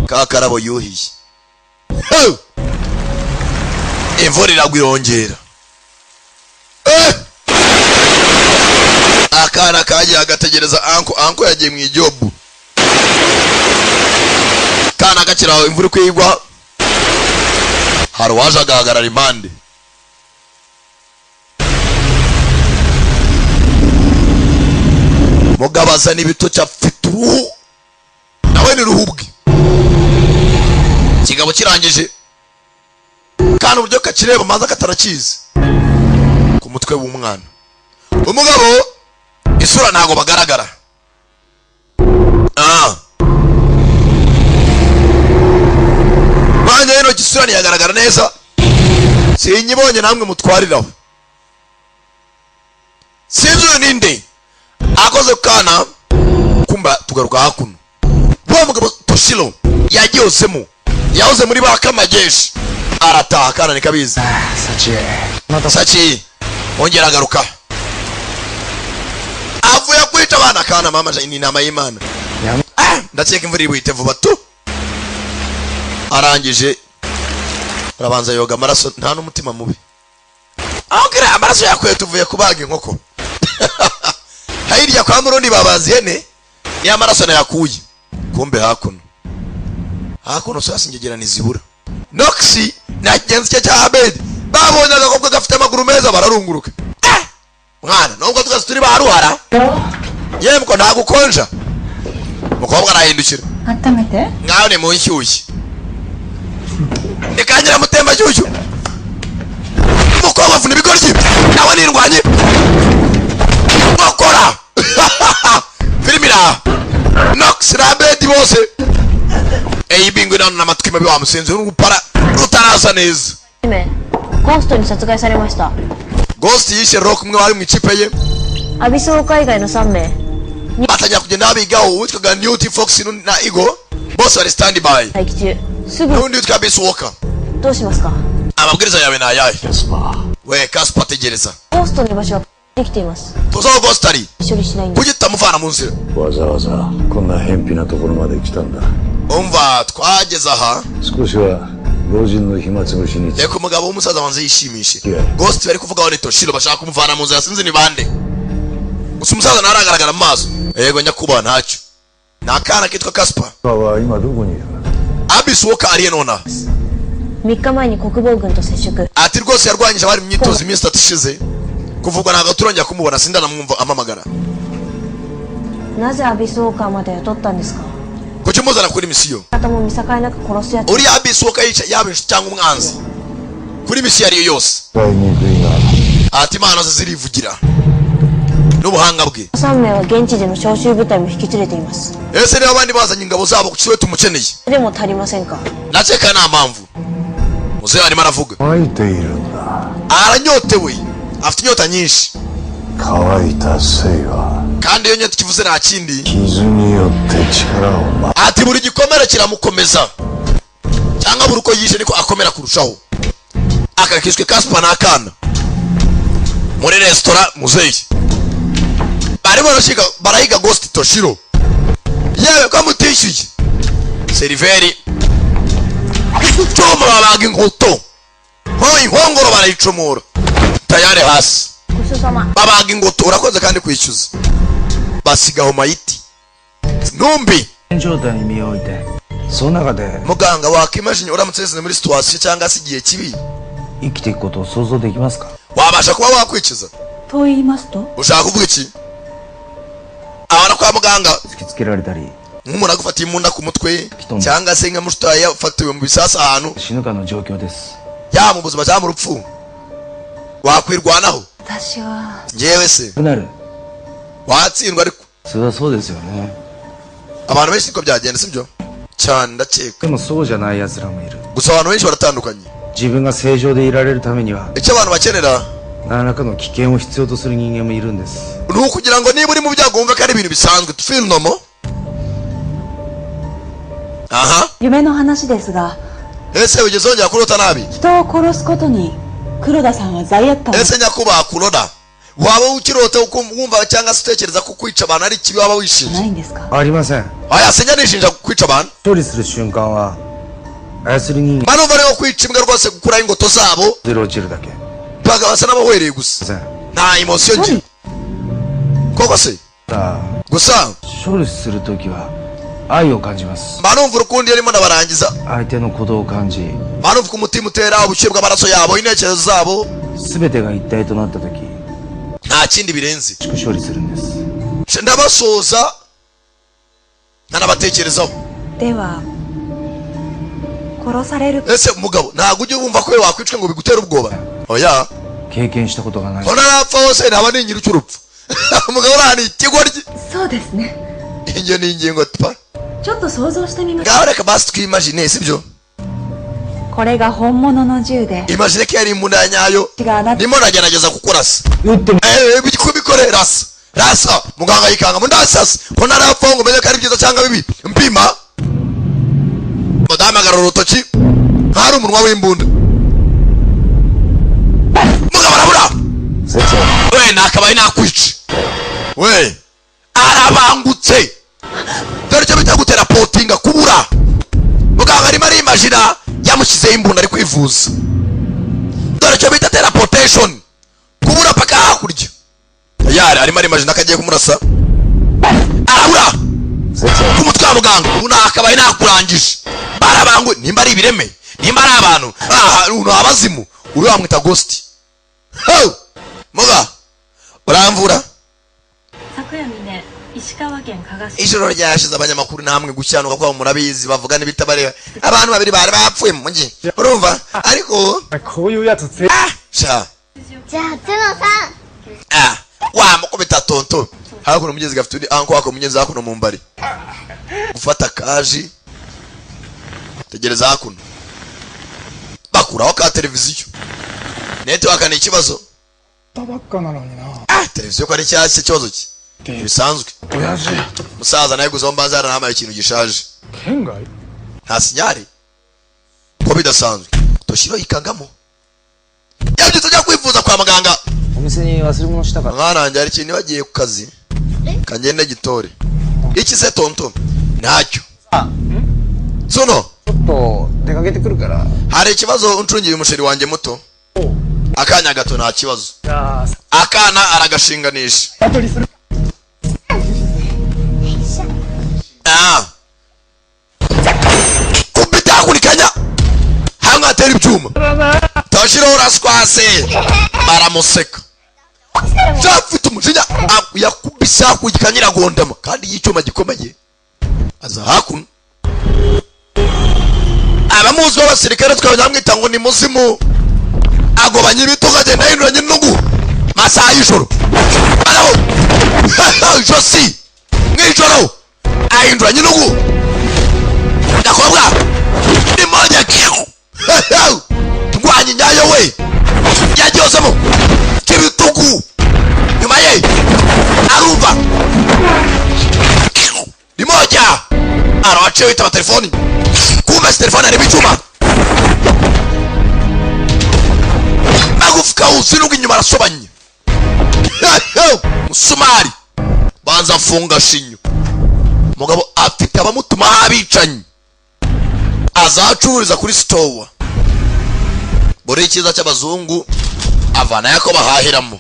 kakarabo yuhiye imvura iragwa irongera akana kagiye agategereza anko yagiye mu ijobu kana gakiraho imvura kwigwa hari uwaje agahagarara impande mugabo azana ibitoki afite uruhu nawe ni ruhubwe ikigabo kirangije kandi uburyo kakireba maze katarakizi ku mutwe w'umwana umugabo isura ntago bagaragara banya yino gisura ntiyagaragara neza sinyibonye namwe mutwariraho sinzi uyu ninde akoze kana kumba tugaruka hakuno wa mugabo Toshiro yagiosemo yahoze muri bakamajeshi arataha kana nikabizi Sachi ongera garuka avuye kwita abana kana mama ni nama y'Imana ndakeka imvura ibwite vuba tu arangije arabanza yoga amaraso nta n'umutima mubi akira amaraso yakwe tuvuye kubaga inkoko hayirya kwa murundi babazi hene ni amaraso na yakuye kumbe hakuno sasa ngegera nizibura Noxi na genzi cya Abed babonye agakobwa gafite amaguru meza bararunguruka mwana nubwo twese turi baruhara yemwe ko nta gukonja mukobwa arahindukira atamete ngaho ni mu nshyushye ikangira mutemba cyucyo mukobwa afuna ibigoryi nawe nirwanye bakora filmira Nox Abed bose bingu na matwi mabi wa musenzi n'ugupara rutarasa neza Ghost に殺害されました。 Ghost yishe rock umwe wari mu ikipe ye アビスウォーカー以外の3名 batajya kugenda bigaho witwaga Newt Fox na Igo bose bari stand by 待機中すぐ n'undi witwa Abyss Walker どうしますか amabwiriza yawe na ayahe we Casper tegereza ゴーストの居場所はできています tuzaho Ghost ari 処理しないんで kuki tutamuvana mu nzira わざわざこんな偏僻なところまで来たんだ umva twageze aha 少しは老人の暇つぶしに reka umugabo w'umusaza wanze yishimishe Ghost bari kuvugaho ni Toshiro bashaka kumuvana mu nzira sinzi ni bande gusa umusaza naragaragara mu maso yego nyakuba ntacyo nakana kitwa Casper は今どこにいる Abyss Walker ari nona 3日前に国防軍と接触 ati rwose yarwanyije abari mu myitozo iminsi 3 ishize kuvugwa ntabwo turongera kumubona sindanamwumva amamagara なぜアビスウォーカーまで雇ったんですか kuki muzana kuri misiyo 方も見境なく殺すやつ uriya Abyss Walker yica yaba inshuti cyangwa umwanzi kuri misiyo ariyo yose 使いにくいが ati impano ze zirivugira n'ubuhanga bwe 3名は現地での招集部隊も引き連れています ese niba abandi bazanye ingabo zabo kuki we tumukeneye でも足りませんか nakeka nta mpamvu muzehe arimo aravuga 乾いているんだ aranyotewe afite inyota nyinshi 乾いた生は kandi iyo nyota kivuze nta kindi 傷によって力を増 ati buri gikomere kiramukomeza cyangwa buri uko yishe niko akomera kurushaho akakishwe Casper n'akana muri resitora muzehe barimo barahiga Ghost Toshiro yewe ko mutishyuye seriveri cyoma babaga inkoto ho inkongoro barayicomora tayari hasi ごちそうさま babaga ingoto urakoze kandi kwishyuza basigaho mayiti ntumbi 状態に身を置いてその中で muganga wakimajinye uramutse wese muri situation cyangwa se igihe kibi 生きていくことを想像できますか wabasha kuba wakwikiza と言いますと ushaka kuvuga iki abana kwa muganga 突きつけられたり nk'umuntu agufatiye imbunda ku mutwe cyangwa se nka mushitaye yafatiwe mu bisasa ahantu 死ぬかの状況です yaba mu buzima cyangwa mu rupfu wakwirwanaho 私は njyewe se なる watsindwa ariko それはそうですよね abantu benshi niko byagenda sibyo cyane ndakeka でもそうじゃない奴らもいる gusa abantu benshi baratandukanye 自分が正常でいられるためには icyo abantu bakenera 何らかの危険を必要とする人間もいるんです ni ukugira ngo niba uri mu byago wumve ko ari ibintu bisanzwe feel normal aha 夢の話ですが ese ugeze wongera kurota nabi 人を殺すことに黒田さんは罪悪感を ese nyakubahwa kuroda waba ukirota wumva cyangwa se utekereza ko kwica abantu ari ikibi waba wishinja ないんですか ありません aya sinya nishinja kwica abantu 処理する瞬間は操り人間 manumva rero kwica imbwa rwose gukuraho ingoto zabo で落ちるだけ basa n'abahwereye gusa nta emosiyo ngira koko se だ gusa 処理するときは愛を感じます manumva urukundo iyo arimo ndabarangiza 相手の鼓動を感じ manumva ko umutima utera ubushyuhe bw'amaraso yabo intekerezo zabo 全てが一体となったとき nta kindi birenze 処理するんです ndabasoza nkanabatekerezaho では殺される ese umugabo ntabwo ujya wumva ko we wakwicwa ngo bigutere ubwoba oya 経験したことがない ko narapfa hose ntaba ninyira cy'urupfu umugabo uriya ni ikigoryi そうですね ingiyo ni ingingo pa ちょっと想像してみましょ ngaho reka basi twimagine sibyo うこれが本物の銃で imagine ko yari imbunda ya nyayo 血があなた ndimo nagerageza kukurasa 撃っても kubikorera rasa rasa muganga yikanga mu ndasasa ko narafongo menye ko ari byiza cyangwa bibi mpima madame agarura urutoki hari umunwa w'imbunda mugabo arabura we nakabaye nakwica we arabangutse dore cyo bita gutera potinga kubura muganga arimo arimagina yamushyizeho imbunda ari kwivuza dore cyo bita teleportation kubura paka hakurya yari arimo arimagina akagiye kumurasa arabura kumutwe wa muganga ubu nakabaye nakurangije barabangu nimba ari ibireme nimba ari abantu uno abazimu uri wamwita ghost muga uramvura ijoro ryashize abanyamakuru namwe gucyanuka kwa murabizi bavuga n'ibitabare abantu babiri bari bapfuye mu mujyi urumva ariko sha wa mukubita tonto hakuno mugezi gafite uri anko wako mugezi hakuno mu mbari gufata kaji tegereza hakuno bakuraho ka televiziyo network ni ikibazo televiziyo ko ari cyase kibazo ki bisanzwe musaza naye guzo mbanzara namaye ikintu gishaje nta sinyari ko bidasanzwe toshiro ikangamo yabyutse tujya kwivuza kwa muganga mwana wanjye hari ikintu bagiye ku kazi kagenda gitore iki se tonto ntacyo sono hari ikibazo uncungiye umusheri wanjye muto akanya gato nta kibazo akana aragashinganisha kubita hakurikanya hamwe atera ibyuma toshiro uraswase baramuseka cyafite umujinya yakubise hakurya nyiragondama kandi y'icyuma gikomeye aza hakuno abamuzi b'abasirikare twabanyamwita ngo ni muzimu agobanya ibitugu agenda ahinduranya intugu masaha y'ijoro ijosi mw'ijoro ahinduranya intugu gakobwa ni moja ndwanya nyayo we yagiyozemo k'ibitugu nyuma ye arumva ni moja arawaciye witaba telefoni kumbe si telefoni arimo icyuma magufwa uzinubwa inyuma arasobanye musumari banza mfunga shinyo mugabo afite abamutuma abicanyi azacururiza kuri store buri ikiza cy'abazungu avana yako bahahiramo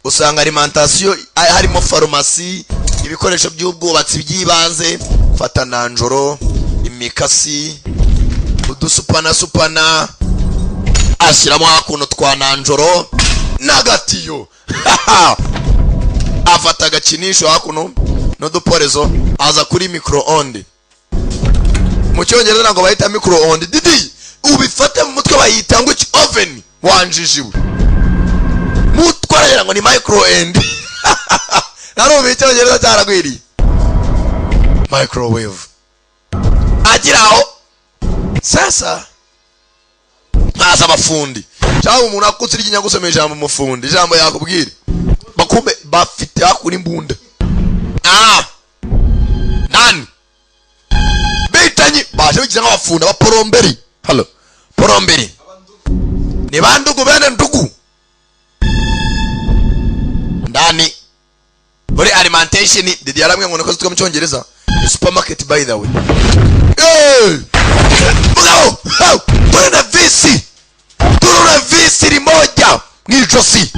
usanga alimentation harimo farumasi ibikoresho by'ubwubatsi by'ibanze fata nanjoro imikasi udusupana ashyiramo hakuno twa nanjoro nagatiyo afata agakinisho hakuno n'uduporezo aza kuri micro-onde mu cyongereza ntabwo bahita micro-onde didi ubifate mu mutwe bayita ngo iki oven wanjijiwe mutwarira ngo ni micro-onde narubi icyongereza cyaragwiriye microwave agiraho sasa ntaza abafundi cyangwa umuntu akutse iryo gusoma ijambo umufundi ijambo yakubwira bakumbe bafite hakuri imbunda nani bitanyi baje bigize nk'abafunda baporomberi halo poromberi ni bandugu bene ndugu ndani muri alimentation didi yaramwe ngo nakoze mu cyongereza supermarket by the way mugabo turuna visi limoja mwijosi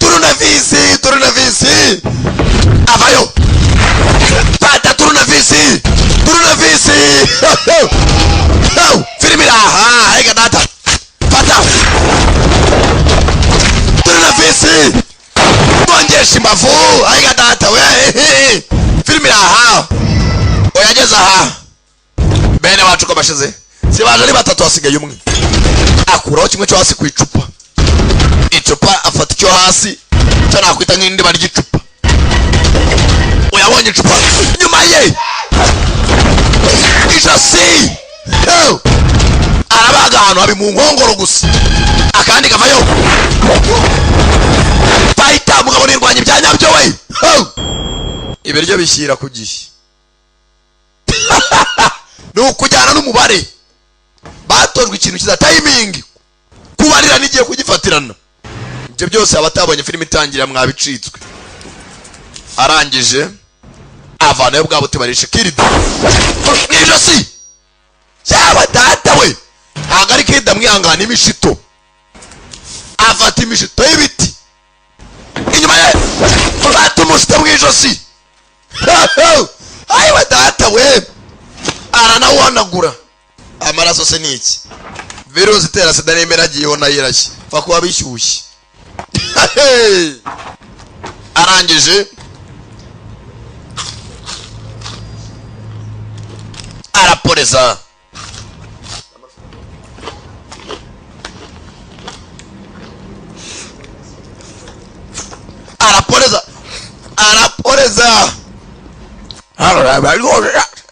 turuna visi avayo pata turuna visi filimira aiga data pata turuna visi tuonjesha imbavu aiga data we filimira oyageza bene wacu ko bashize sibaje ari batatu hasigaye umwe akuraho kimwe cyo hasi ku icupa afata icyo hasi cyo nakwita nk'indi barya icupa uyabonye icupa nyuma ye ijosi arabaga ahantu habi mu nkongoro gusa akandi kavayo fayita mugabo nirwanya ibya nyabyo we ibiryo bishyira ku gihe ni ukujyana n'umubare batojwe ikintu kiza timing kubarira n'igiye kugifatirana ibyo byose abatabonye filime itangira mwabicitswe arangije avanayo bwa buti barishe kirida mwijosi cyaba data we ntabwo ari kirida mwihangana imishito afata imishito y'ibiti inyuma ye bata umushito mwijosi ayiwe data we aranawuhanagura amaraso se niki virusi itera sida nemera agiyeho nayo irashye pfa kuba bishyushye arangije araporeza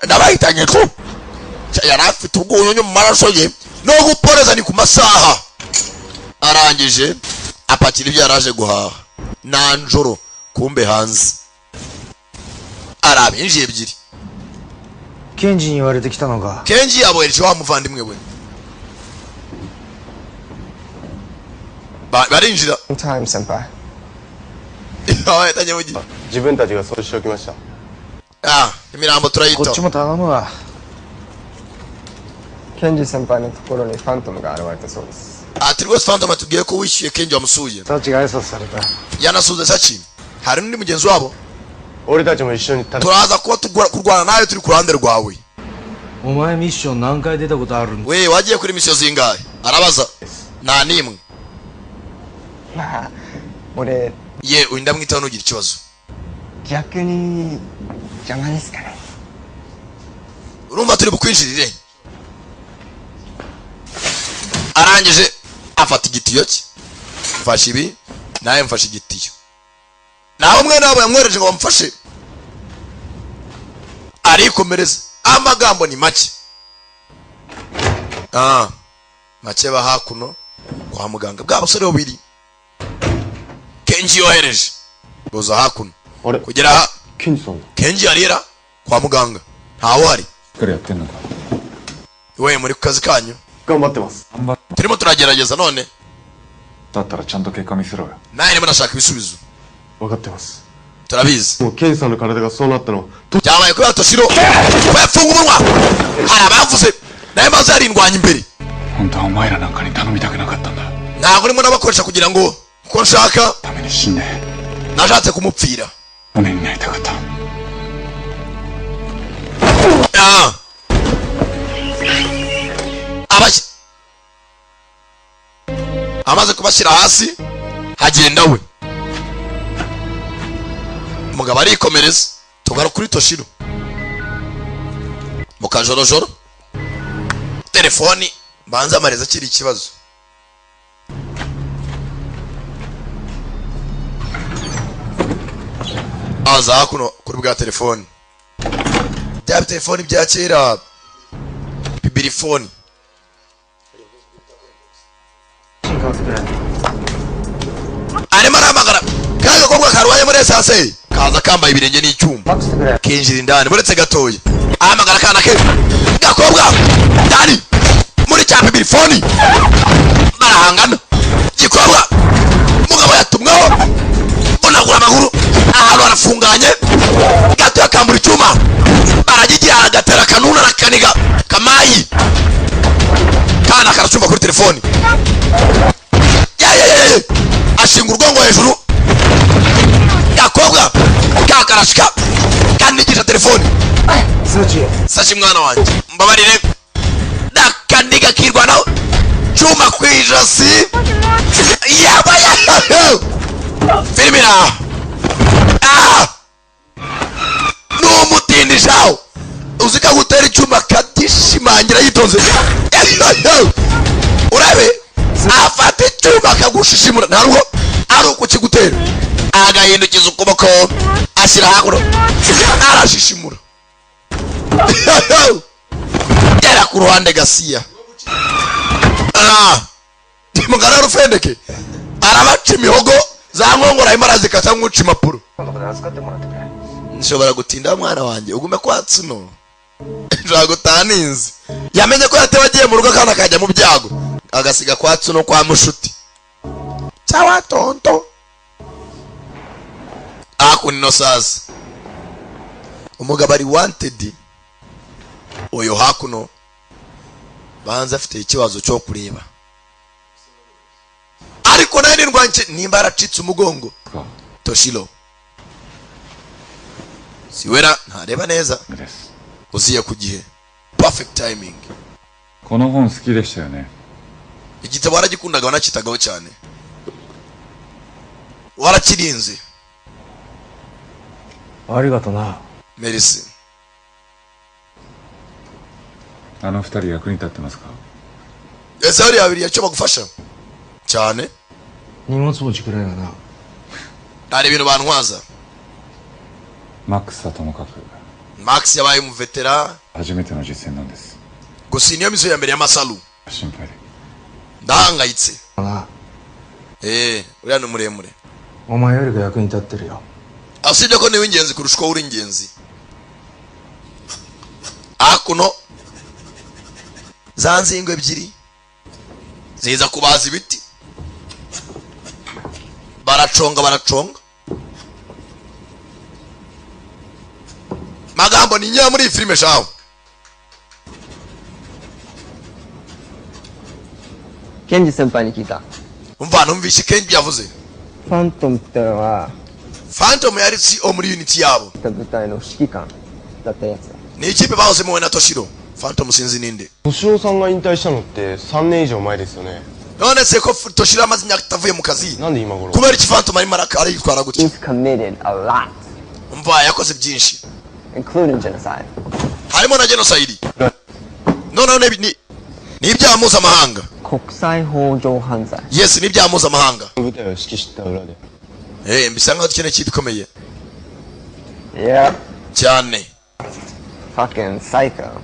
ndabahitanye tu yari afite ubwunyunyu mu maraso ye no guporeza ni ku masaha arangije apakira ibyo yaraje guhaha nanjoro kumbe hanze arabinjiye ebyiri Kenjiに言われてきたのかKenji yabohereje wa muvandimwe we barinjira time senpai 自分たちがそうしておきました。 imirambo turayita こっちも頼むわ ケンジ先輩のところにファントムが現れたそうです ati rwose Phantom atubwiye ko wishyuye Kenji wamusuye サチが挨拶された yanasuze Sachi hari n'undi mugenzi wabo 俺たちも一緒に戦う。 turaza kuba kurwana nawe turi ku ruhande rwawe お前ミッション何回出たことあるんだ we wagiye kuri misiyo zingahe arabaza nta n'imwe まあ俺 ye uyu ndamwitaho ntugire ikibazo 逆に邪魔ですかね urumva turi bukwinjirire arangije afata igitiyo cye mfashe ibi nawe mfashe igitiyo naho mwene wabo yamwereje ngo bamufashe arikomereza amagambo ni make make ba hakuno kwa muganga bwa basore babiri Kenji yohereje boza hakuno kugera Kenji arira kwa muganga ntawo hari we muri kazi kanyu 頑張ってます。 turimo turagerageza none だったらちゃんと結果見せろよ。 nawe niba nashaka ibisubizo 分かってます。 turabizi もうケンジさんの体がそうなったの。 byabaye kubera Toshiro yafunga umunwa hari abavuze nawe maze yarindwanya imbere 本当はお前らなんかに頼みたくなかったんだ。 ntabwo urimo nabakoresha kugira ngo ko nshaka ために死んで nashatse kumupfira 骨になりたかった。 amaze kubashyira hasi hagenda we umugabo arikomereza tugaruka kuri Toshiro mu kajorojoro telefoni mbanza amareza akiri ikibazo aza hakuno kuri bwa telefoni bya telefoni bya kera bibirifoni arimo aramagara kaga kobwa karwaye muri esase kaza kambaye ibirenge n'icyuma kinjira indani buretse gatoya ahamagara kana ke gakobwa dani muri cya bibirifoni barahangana gikobwa mugabo yatumweho unagura amaguru ahantu harafunganye gato yakambura icyuma baragigira agatera kanuna arakaniga kamayi kana karacumba kuri telefoni ashinga urwongo hejuru gakobwa kakarashika kanigisha telefoni Sachi mwana wanjye mbabarire nakaniga kirwanaho cyuma kwijosi yaba filmina n'umutindishaho uzika gutera icyuma kadishimangira yitonze urabe afata icyuma akagushishimura ntabwo ari ukukigutera agahindukiza ukuboko ashyira hakuno arashishimura gera ku ruhande gasiya mugara rufendeke arabaca imihogo za nkongora imara zikata nk'uca impapuro. Nshobora gutinda mwana wanjye ugume kwa Tsuno. Nshobora gutaninze. Yamenye ko yatewe agiye mu rugo kandi akajya mu byago. Agasiga kwa Tsuno kwa mushuti. Sawa tonto. Hakuno sasa. Umugabo ari wanted. Oyo hakuno. Banza afite ikibazo cyo kureba. Ariko nani ndwanje nimba aracitse umugongo. Toshiro. Siwera ntareba neza. Uziye ku gihe. Perfect timing. この本好きでしたよね。 Igitabo waragikundaga wanakitagaho cyane. Warakirinze. ありがとな。 Merci. あの二人役に立ってますか？ Ese hari abiri yacho bagufasha cyane. 荷物持ちくらいがな。 Hari ibintu bantwaza. マックスはともかく Max yabaye mu veteran. 初めての実践なんです。 Gusa niyo mizo ya mbere ya Masalu. 心配で。 Ndahangayitse. な。uriya ni muremure. お前よりが役に立ってるよ。 Asibye ko niwe ingenzi kurusha uko uri ingenzi. Akuno zanzingo ebyiri ziza kubaza ibiti. Baraconga. Magambo ni nya muri filime shaho. Kenji senpai ni kita. Umva numvishe Kenji yavuze. Phantom ってのは Phantom yari CEO muri unit yabo. 舞台の指揮官だったやつだ。 Ni ikipe bahoze mu na Toshiro. Phantom sinzi ninde. 敏夫さんが引退したのって3年以上前ですよね。 None se ko Toshiro amaze imyaka itavuye mu kazi. なんで今頃 Kubera iki Phantom ari maraka ari yitwara gutya. He's committed a lot, Umva yakoze byinshi. including genocide. Harimo na genocide. No ni ibyaha mpuzamahanga. 国際法上犯罪。 Yes, ni ibyaha mpuzamahanga. 舞台を指揮した裏で。 Mbisa nkaho dukeneye ikintu gikomeye. Yeah. Cyane. Fucking psycho.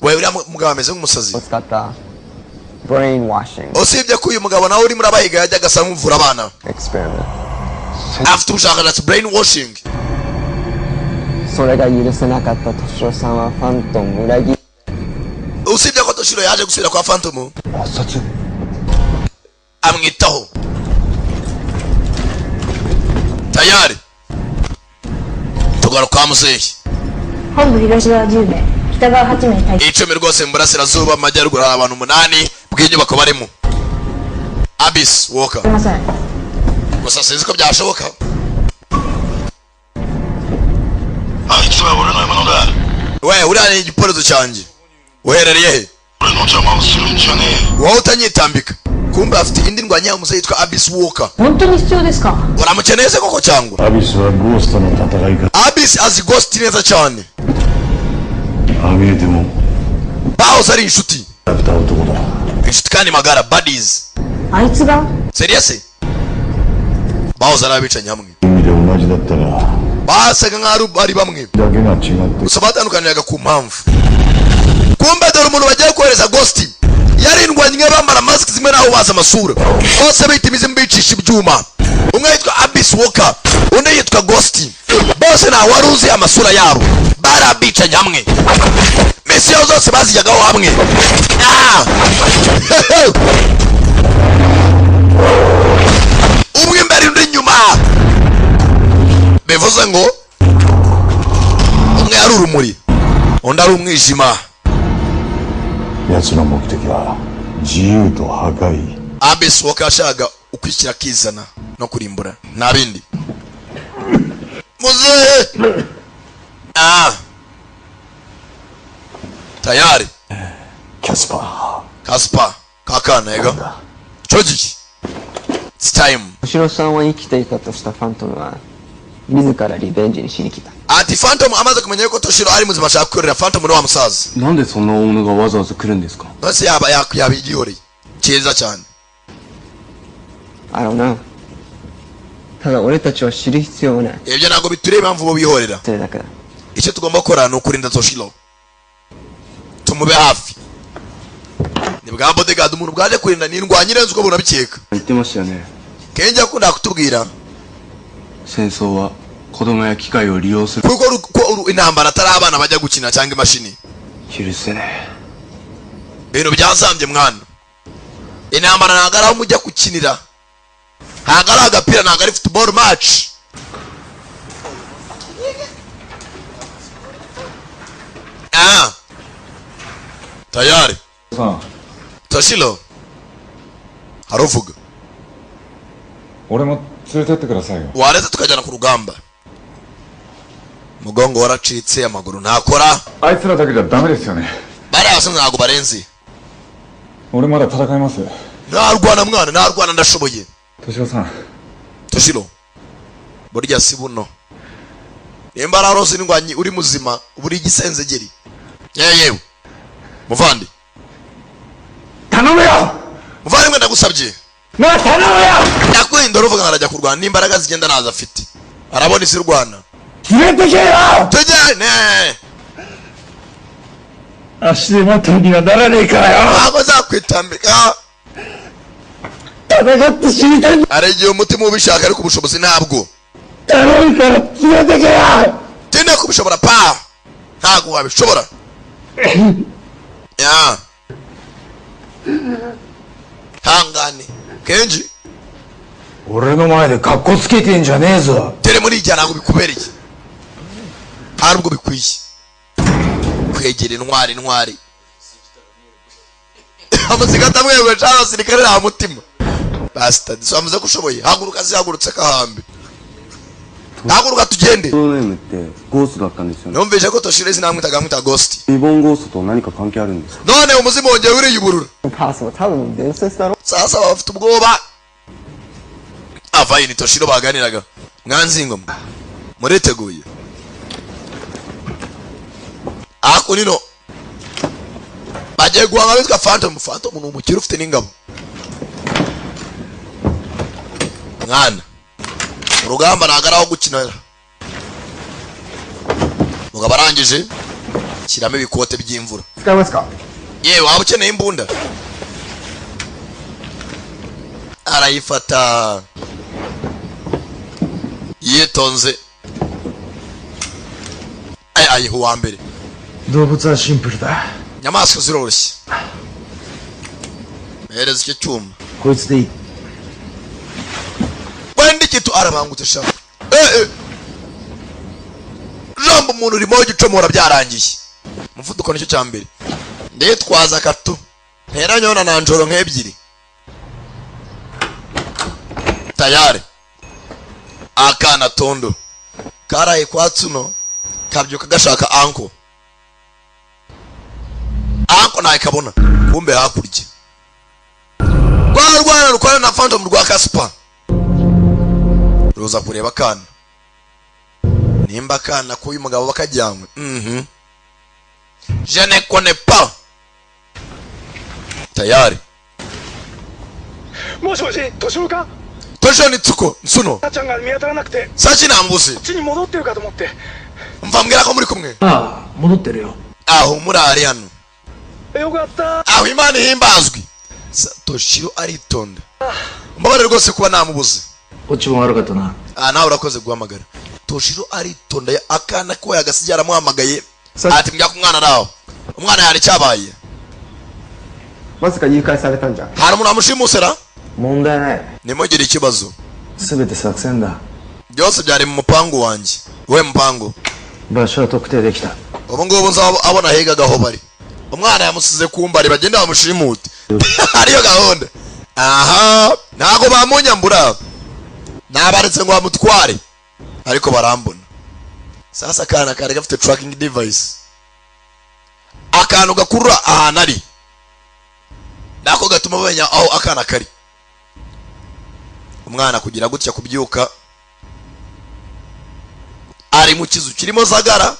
Wewe uriya mugabo ameze nk'umusazi. 使った brainwashing Usibye ko uyu mugabo nawe uri muri abahiga yajyaga asa nk'uvura abana. experiment. Afite ubushakashatsi brainwashing. それが許せなかった敏夫さんはファントム裏切り。 Usibye ko Toshiro yaje gusubira kwa Phantom. 圧殺 Amwitaho. Tayari. Tugaruka kwa muzehe. 本部東側10名、北側8名対。 Icumi rwose mu burasirazuba amajyaruguru hari abantu 8 bw'inyubako barimo. Abyss Walker. すいません。 Gusa sinzi ko byashoboka. Aitwa uri no monoga. We uri ari igipolizo cyanjye. Uherereye he? Uri no jama usurunjane. Wowe utanyitambika. Kumbe afite indi ndwanya umuze yitwa Abyss Walker. 本当に必要ですか? Uramukeneye se koko cyangwa? Abyssはゴーストの戦いが Abyss azi ghost neza cyane. ああ見えても Bahoze ari inshuti. やった男だ Inshuti kandi magara buddies. あいつが? Serious? Bahoze ari abicanyi hamwe. 意味で同じだったら Basaga nk'aho ari bamwe. だけが違って Gusa batandukaniraga ku mpamvu. Kumbe dore umuntu bagiye kohereza ghost yarindwanye nka bambara mask zimwe naho baza amasura bose bita imizimu bicisha ibyuma. Umwe yitwa Abyss Walker undi yitwa Ghost. Bose nta wari uzi amasura yabo bari abicanye hamwe. Mesiyo zose bazijyagaho hamwe. Umwe imbere undi inyuma. Bivuze ngo umwe yari urumuri undi ari umwijima. 奴の目的は自由と破壊 Abyss Walker ashaka ukwishyira akizana no kurimbura nta bindi. Muzehe tayari. Caspar kakana yego choji. It's time. 敏夫さんは生きていたとしたファントムは自らリベンジにしに来た。 Ati Phantom amaze kumenya ko Toshiro ari muzima ashaka kurira Phantom no wa musaza. なんでそんな大物がわざわざ来るんですか? Nose yaba yabigihori cyiza cyane. I don't know. ただ俺たちは知る必要はない。 Ibyo ntabwo bitureba impamvu bo bihorera. それだけだ。 Icyo tugomba gukora ni ukurinda Toshiro. Tumube hafi. Ni bwa bodyguard umuntu bwaje kurinda n'indwanya irenze uko bunabikeka. 言ってましたよね。kenshi akunda kutubwira 戦争は子供や機械を利用する kuko intambara atari abana bajya gukina cyangwa imashini 許せね ibintu byazambye mwana intambara ntabwo ari aho mujya gukinira ntabwo ari agapira ntabwo ari football match tayari Toshiro haruvuga 俺も連れてってくださいよ waretse tukajyana ku rugamba umugongo waracitse amaguru ntakora あいつらだけじゃダメですよね bariya basa ntabwo barenze 俺まだ戦います narwana mwana narwana ndashoboye 敏郎さん Toshiro burya si buno nimba ararose n'ingwanyi uri muzima buri gisenzegeri yewe muvandi 頼むよ muvandi ndagusabye なあ頼むよ ndakwinda uruvuga arajya kurwana n'imbaraga zigenda nazo afite arabona isi rwana 連れてけよ tujyane 足手まといにはならねえからよ ntabwo zakwitambika 戦って死にたいんだ hari igihe umutima ubishaka ariko ubushobozi ntabwo 頼むから連れてけよ tenda kubishobora pa ntabwo wabishobora ya hangane kenji 俺の前でカッコつけてんじゃねえぞ tere muri ijya ntabwo bikubereye nta nubwo bikwiye kwegera intwari amaziga atamwewe cyangwa abasirikare nta mutima basta disobanuze ko ushoboye haguruka zihagurutse kahambe haguruka tugende そのネームってゴーストだったんですよね numvise ko Toshiro izina amwita Ghost リボンゴーストと何か関係あるんですか none umuzimu wongeye uriye ubururu パースも多分伝説だろ sasa bafite ubwoba avaye ni Toshiro baganiraga mwanzingo muriteguye ako nino bagiye guhanga bitwa Phantom ni umukire ufite n'ingabo mwana urugamba nagaraho gukinira mugabo arangije shyiramo ibikote by'imvura 使いますか yewe waba ukeneye imbunda arayifata yitonze ayiha uwa mbere 動物はシンプルだ inyamaswa ziroroshye mehereza icyo cyuma こいつでいい wenda ikitu arabangutse sha jambo umuntu urimo gicomora byarangiye umuvuduko nicyo cya mbere nditwaza katu nteranyeho na nanjoro nk'ebyiri tayari akana tondo karaye kwa tsuno kabyuka gashaka anko naye kabona kumbe hakurya rwana rukwana na Phantom rwa Kaspa ruza kureba kana nimba kana ko uyu mugabo bakajyanywe je ne connais pas tayari もしもしToshiroか Toshiro ni Tsuko Nsuno ちゃんが見当たらなくて sachi nambuze こっちに戻ってるかと思って mvambwira ko muri kumwe ああ戻ってるよ aho murari hano よかった aho imana ihimbazwe Toshiro aritonda mbabare rwose kuba namubuze こっちも悪かったな nawe urakoze guhamagara Toshiro aritonda akana ko yagasigaye aramuhamagaye ati mbya ku mwana araho umwana yari cyabaye まさか誘拐されたんじゃ hari umuntu amushimusera 問題ない nimugire ikibazo 全て作戦だ byose byari mu mupangu wanjye we mupangu 場所は特定できた ubu ngubu nzabona hegaga aho bari umwana yamusize kumbari bagenda bamushimute ariyo gahunda aha ntago bamunyambura nabaretse ngo bamutware ariko barambona sasa kana kare gafite tracking device akantu gakurura ahantu ari nako gatuma bamenya aho akana kari umwana kugira gutya kubyuka ari mu kizu kirimo zagara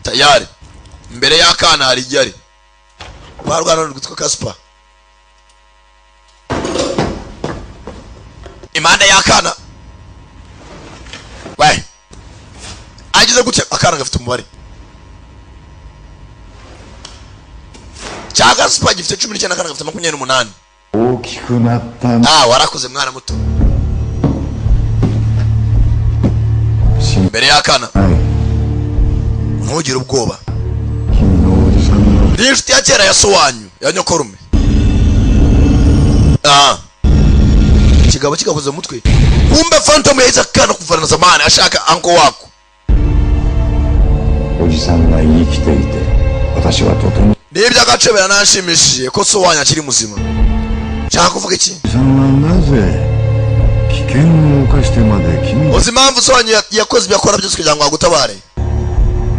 tayari mbere y'akana hari igari barwana rwitwa Kaspa imanda y'akana we agize gutya akana gafite umubare cya Gaspar gifite 19 kandi gafite 28. 大きくなったんだ。 warakuze mwana muto. Mbere y'akana ntugire ubwoba. Ni inshuti ya kera ya so wanyu ya nyokorume. Kigabo kikakoze mutwe. Kumbe Phantom yahise akana kuvana na zamani ashaka anko wako. おじさんが生きていて私はとても。 Nibyo agacebera nanshimishije ko so wanyu akiri muzima. Nshaka kuvuga iki? おじさんはなぜ危険を冒してまで君に。 Uzi impamvu so wanyu yakoze ibyo akora byose kugira ngo agutabare?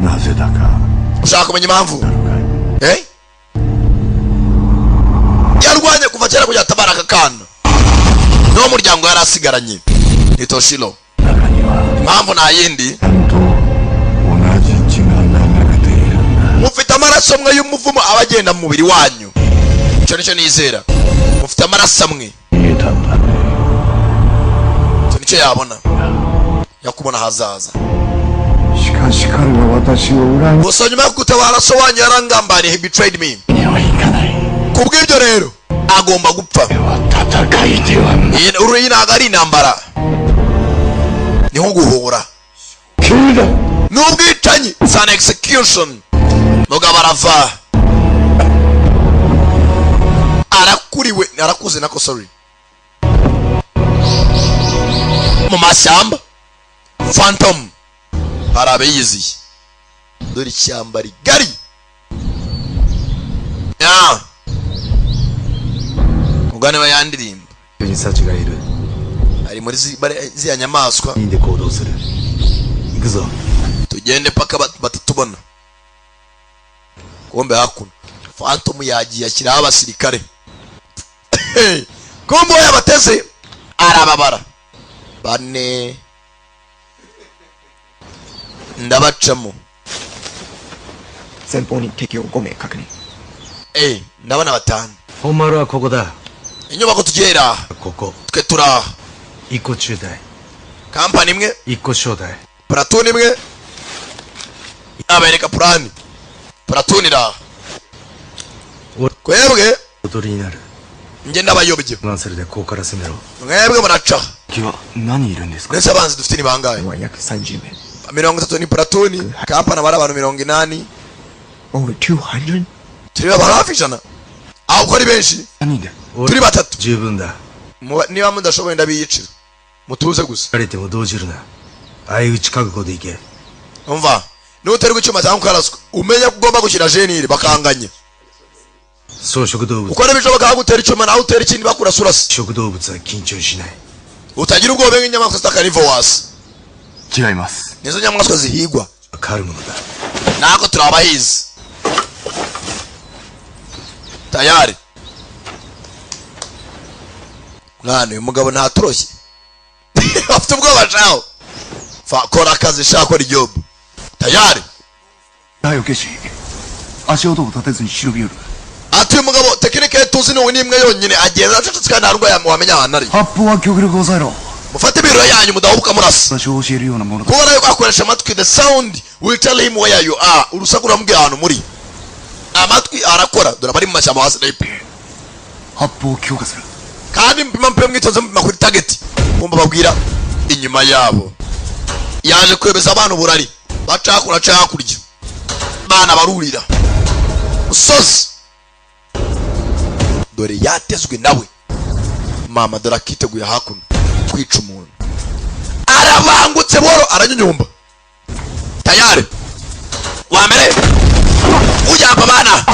なぜだか。 Ushaka kumenya impamvu? Yarwanye kuva kera kugira atabara akakana. No muryango yari asigaranye. Ni Toshiro. Impamvu nta yindi. Mufite amaraso amwe y'umuvumo abagenda mu mubiri wanyu. Icyo nicyo nizera. Mufite amaraso amwe. Icyo nicyo yabona. Yakubona hazaza. Gusa nyuma yo gutabara so wanyu yarangambaniye, he betrayed me. Kubw'ibyo rero agomba gupfa. Uru ntabwo ari intambara, niho guhura n'ubwicanyi. It's an execution. Mugabo arava, arakuriwe, arakuze nako, sorry, mu mashyamba. Phantom arabe yiziye, dore ishyamba rigari. Mugane we yandirimba ari muri ziya nyamaswa. Tugende paka batatubona. Kumbe hakuno Phantom yagiye ashyiraho abasirikare. Kumbe yabateze arababara. 4 ndabacamo. 前方に敵を5名確認。 ndabona 5. 本丸はここだ。 inyubako tugera ここ。 twe turaha. 1個中隊。 kampani imwe. 1個小隊。 platoon imwe. abereka plan. platoon iraha. Kwebwe 踊りになる。 nge ndabayobye. マンセルでここから攻めろ。 mwebwe muraca. 敵は何いるんですか。 ndetse abanzi dufite ni bangahe? 約30名。 30 ni platoon. kampani abari abantu 80. Over 200? turi abantu hafi 100. aho ko ari benshi. turi 3. 十分だ。 niba mudashoboye ndabiyicira, mutuze gusa. 慣れても動じるな。相打ち覚悟でいけ。 umva, nuterwa icyuma cyangwa ukaraswa umenya ko ugomba gushyira jenire bakanganya. 草食動物。 uko bishoboka bagutera icyuma nawe utera ikindi bakurasa urasa. 食動物は緊張しない。 utagira ubwoba nk'inyamaswa z'akarivowasi. 違います。 nizo nyamaswa zihigwa. 狩るものだ。 nako turi abahizi. tayari. mwana uyu mugabo ntatoroshye. afite ubwoba shaho. kora akazi shaka kora ijob. tayari. 大ケシ足音を立てずに忍び寄る。 ati uyu mugabo tekinike tuzi ni imwe yonyine agenda acecetse kandi nta ndwara wamenya ahantu ari. 発砲は極力抑えろ。 mufate ibiro yanyu mudahubuka murasa. 私を教えるようなものだ。 kubona yuko akoresha amatwi, the sound will tell him where you are. urusaku ruramubwira ahantu muri. amatwi arakora, dore abari mu mashyamba hasi nayo. 発砲を強化する。 kandi mpima mwitoze mpima kuri target. kumva babwira inyuma yabo. yaje kwebeza abantu burari bacakura cakurya. bana barurira musozi, dore yatezwe nawe. mama dore akiteguye hakuno kwica umuntu. arabangutse boro aranyunyumba. tayari. wa mbere ujyapa bana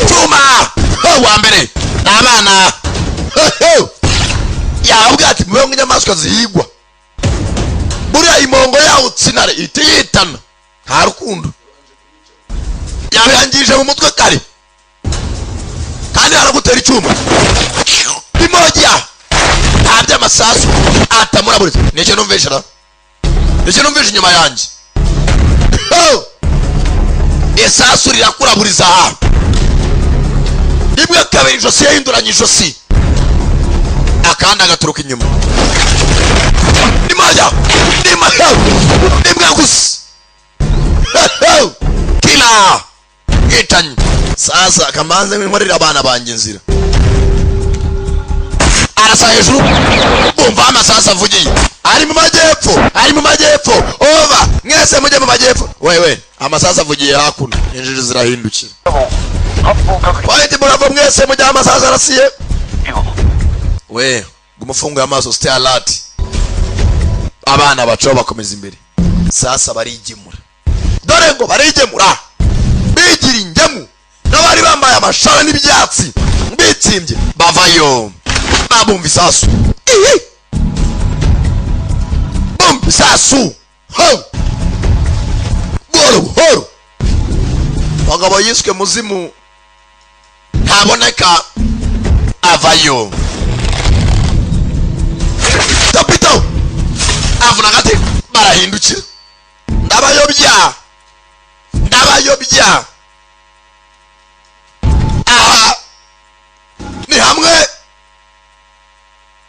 cyuma. wa mbere n'abana. yavuga ati mwe nk'inyamaswa zihigwa. buriya imongo yawe tsinare ihita yitana. nta rukundo. yabihangije mu mutwe kare kandi aragutera icyuma. imoja nta by'amasasu atamuraburiza. nicyo numvisha na nicyo numvisha inyuma yanjye. isasu rirakuraburiza aha. rimwe kabiri ijosi yahinduranye ijosi, akandi agaturuka inyuma. imoja rimwe gusa. kila itanye sasa kamanze nk'inkorera abana banjye inzira. Arasa hejuru bumva amasasu avugiye. Ari mu majyepfo over mwese mujye mu majyepfo. Wewe amasasu avugiye hakuno injiji zirahindukira. Point bravo mwese mujye amasasu arasiye. We gumufunga amaso stay alert. Abana baco bakomeza imbere. Sasa barigemura. Dore ngo barigemura. Bigira ingemu n'abari bambaye amashara n'ibyatsi bitsimbye bavayo. Babumva isasu. Bumva isasu. Ho. Boro. Bagabo yiswe muzimu ntaboneka avayo. Tapito. Avuna gate barahindukira. Ndabayobya. Aha. Ni hamwe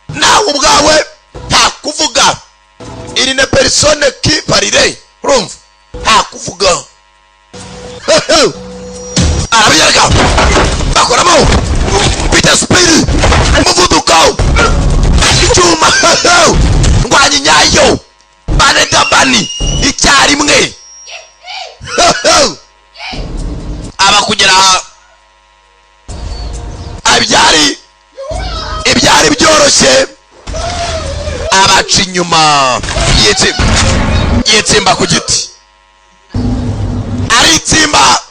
nawe ubwawe nta kuvuga. Iri ne persone qui parire. Urumva? Nta kuvuga. Arabiyereka. Bakoramo. Peter Speed. Umuvuduko. Icyuma. Ngwanyi nyayo. Banegabani. Icyarimwe. Abakugera ibyari byoroshye abaca inyuma yitsimba ku giti aritsimba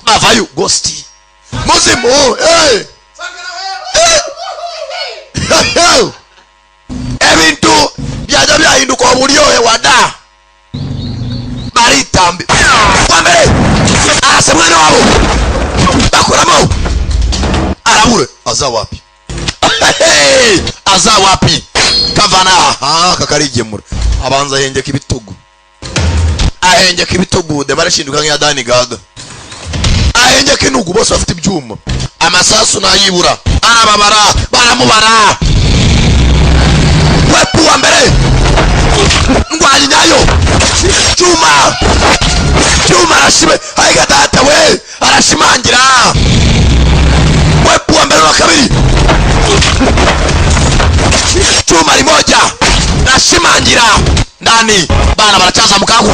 bavayo ghosti muzimu ebintu byajya byahinduka uburyohe wada baritambi kwambere arase mwana wabo bakuramo arabure azawapi kavana kakarigemura abanza ahengeka ibitugu de barashinduka nk'iya Dani Gaga ahengeka inugu bose bafite ibyuma amasasu nayibura arababara baramubara wepu wa mbere ngwanyi nyayo cyuma arashibe hayiga data we arashimangira wepu wa mbere wa kabiri cyuma limoja arashimangira ndani bana baracaza mukangu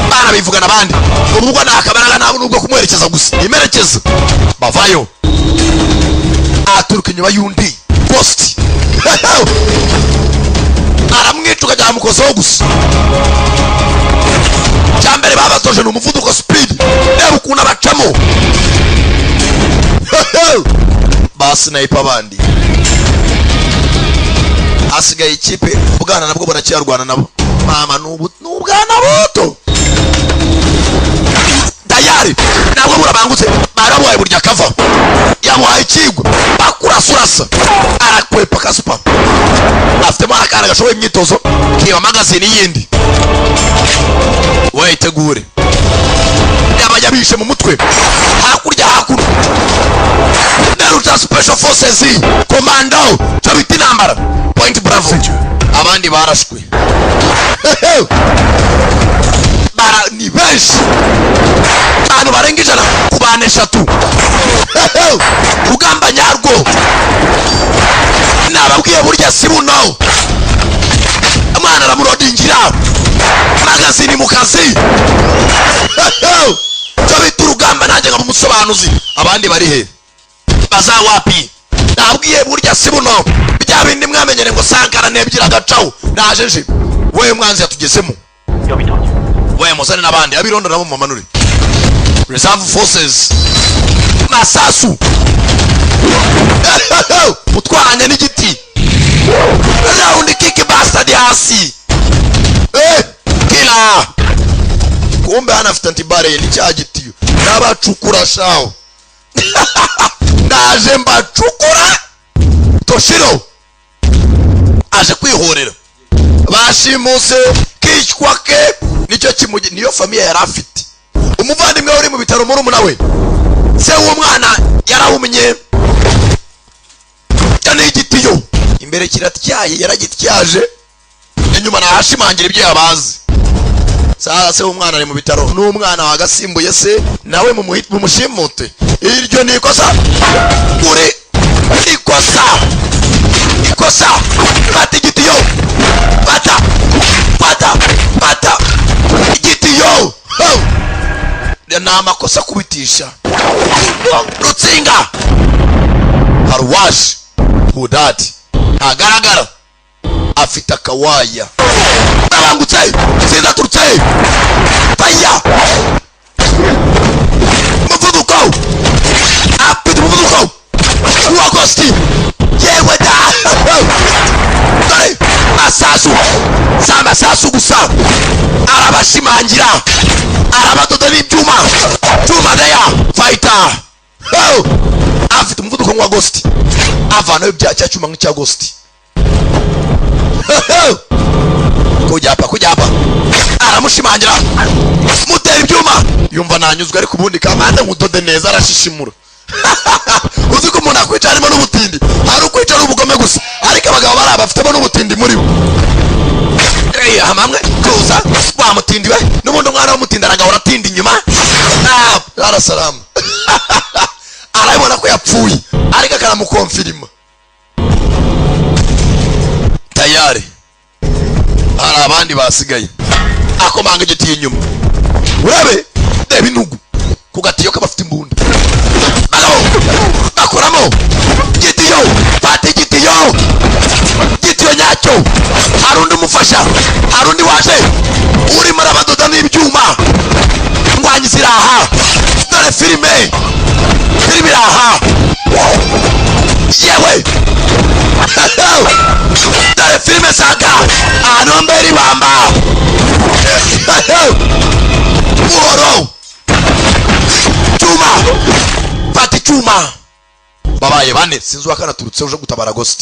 bana bivugana abandi ubwo nakabaraga nabo nubwo kumwerekeza gusa imerekeza bavayo aturuka inyuma y'undi post aramwica ukajya mukozaho gusa cyambere babatoje n'umuvuduko speed reba ukuntu abacamo basniper abandi asigaye ikipe ubwana nabwo baracyarwana nabo mama n'ubwana buto tayari nabwo burabangutse barabuhaye burya kava yamuhaye ikigwa bakurasurasa arakwepa kasupa afitemo akana gashoboye imyitozo kiba magazine yindi weyitegure yabajya bishe mu mutwe hakurya hakuno Naruto Special Forces Commando cyo biti nambara Point Bravo abandi barashwe bara ni benshi abantu barenga ijana ku bane 3 rugamba nyarwo nababwiye burya sibuno amana ramurodingira magazine mu kazi cyo biti urugamba nanjye ngabumusobanuzi abandi bari he bazawapi nabwiye burya sibuno bya bindi mwamenyere ngo Sankara nebyira gacaho najeje we mwanzi yatugezemo we muzane nabandi abirondo nabo mu manuri Reserve Forces masasu utwanya n'igiti round kick bastard hasi kila kumbe anafite antibare ni cya giti nabacukura shaho ndaje mbacukura Toshiro aje kwihorera bashimuse kicwa ke nicyo kimugi niyo famille yari afite umuvandimwe uri mu bitaro muri umunawe se uwo mwana yarahumye cyane igitiyo imbere kiratyaye yaragityaje inyuma nahashimangira ibyo yabazi sara se umwana ari mu bitaro n'umwana wagasimbuye se nawe mumushimute iryo ni ikosa uri ikosa bata igitiyo bata igitiyo ni amakosa kubitisha rutsinga haruwashi hudati ntagaragara afite akawaya nabangutse sindaturutse paya umuvuduko afite umuvuduko wa Ghost yewe da dore masasu gusa arabashimangira arabadoda n'ibyuma daya fighter afite umuvuduko wa Ghost avana ibya cyuma nk'icya Ghost kujyapa aramushimangira mutera ibyuma yumva nanyuzwe ariko ubundi kamande nkudode neza arashishimura uzi ko umuntu akwicarimo n'ubutindi hari ukwicara ubugome gusa ariko abagabo bari abafitemo n'ubutindi muri bo hamwe kuza wamutindi we n'ubundi umwana w'umutindi aragahora atinda inyuma arasalamu arabibona ko yapfuye ariko akanamukonfirima tayari hari abandi basigaye akomanga igiti inyuma urabe reba intugu ku gatiyo kabafite imbunda bakoramo igitiyo pata igitiyo nyacyo hari undi umufasha hari undi waje urimo arabadoda n'ibyuma ndwanyi ziraha dore filime iraha yewe dore filime saka ahantu mbere ibamba buhoro cyuma fata icyuma babaye bane sinzi uwakanaturutse uje gutabara Ghost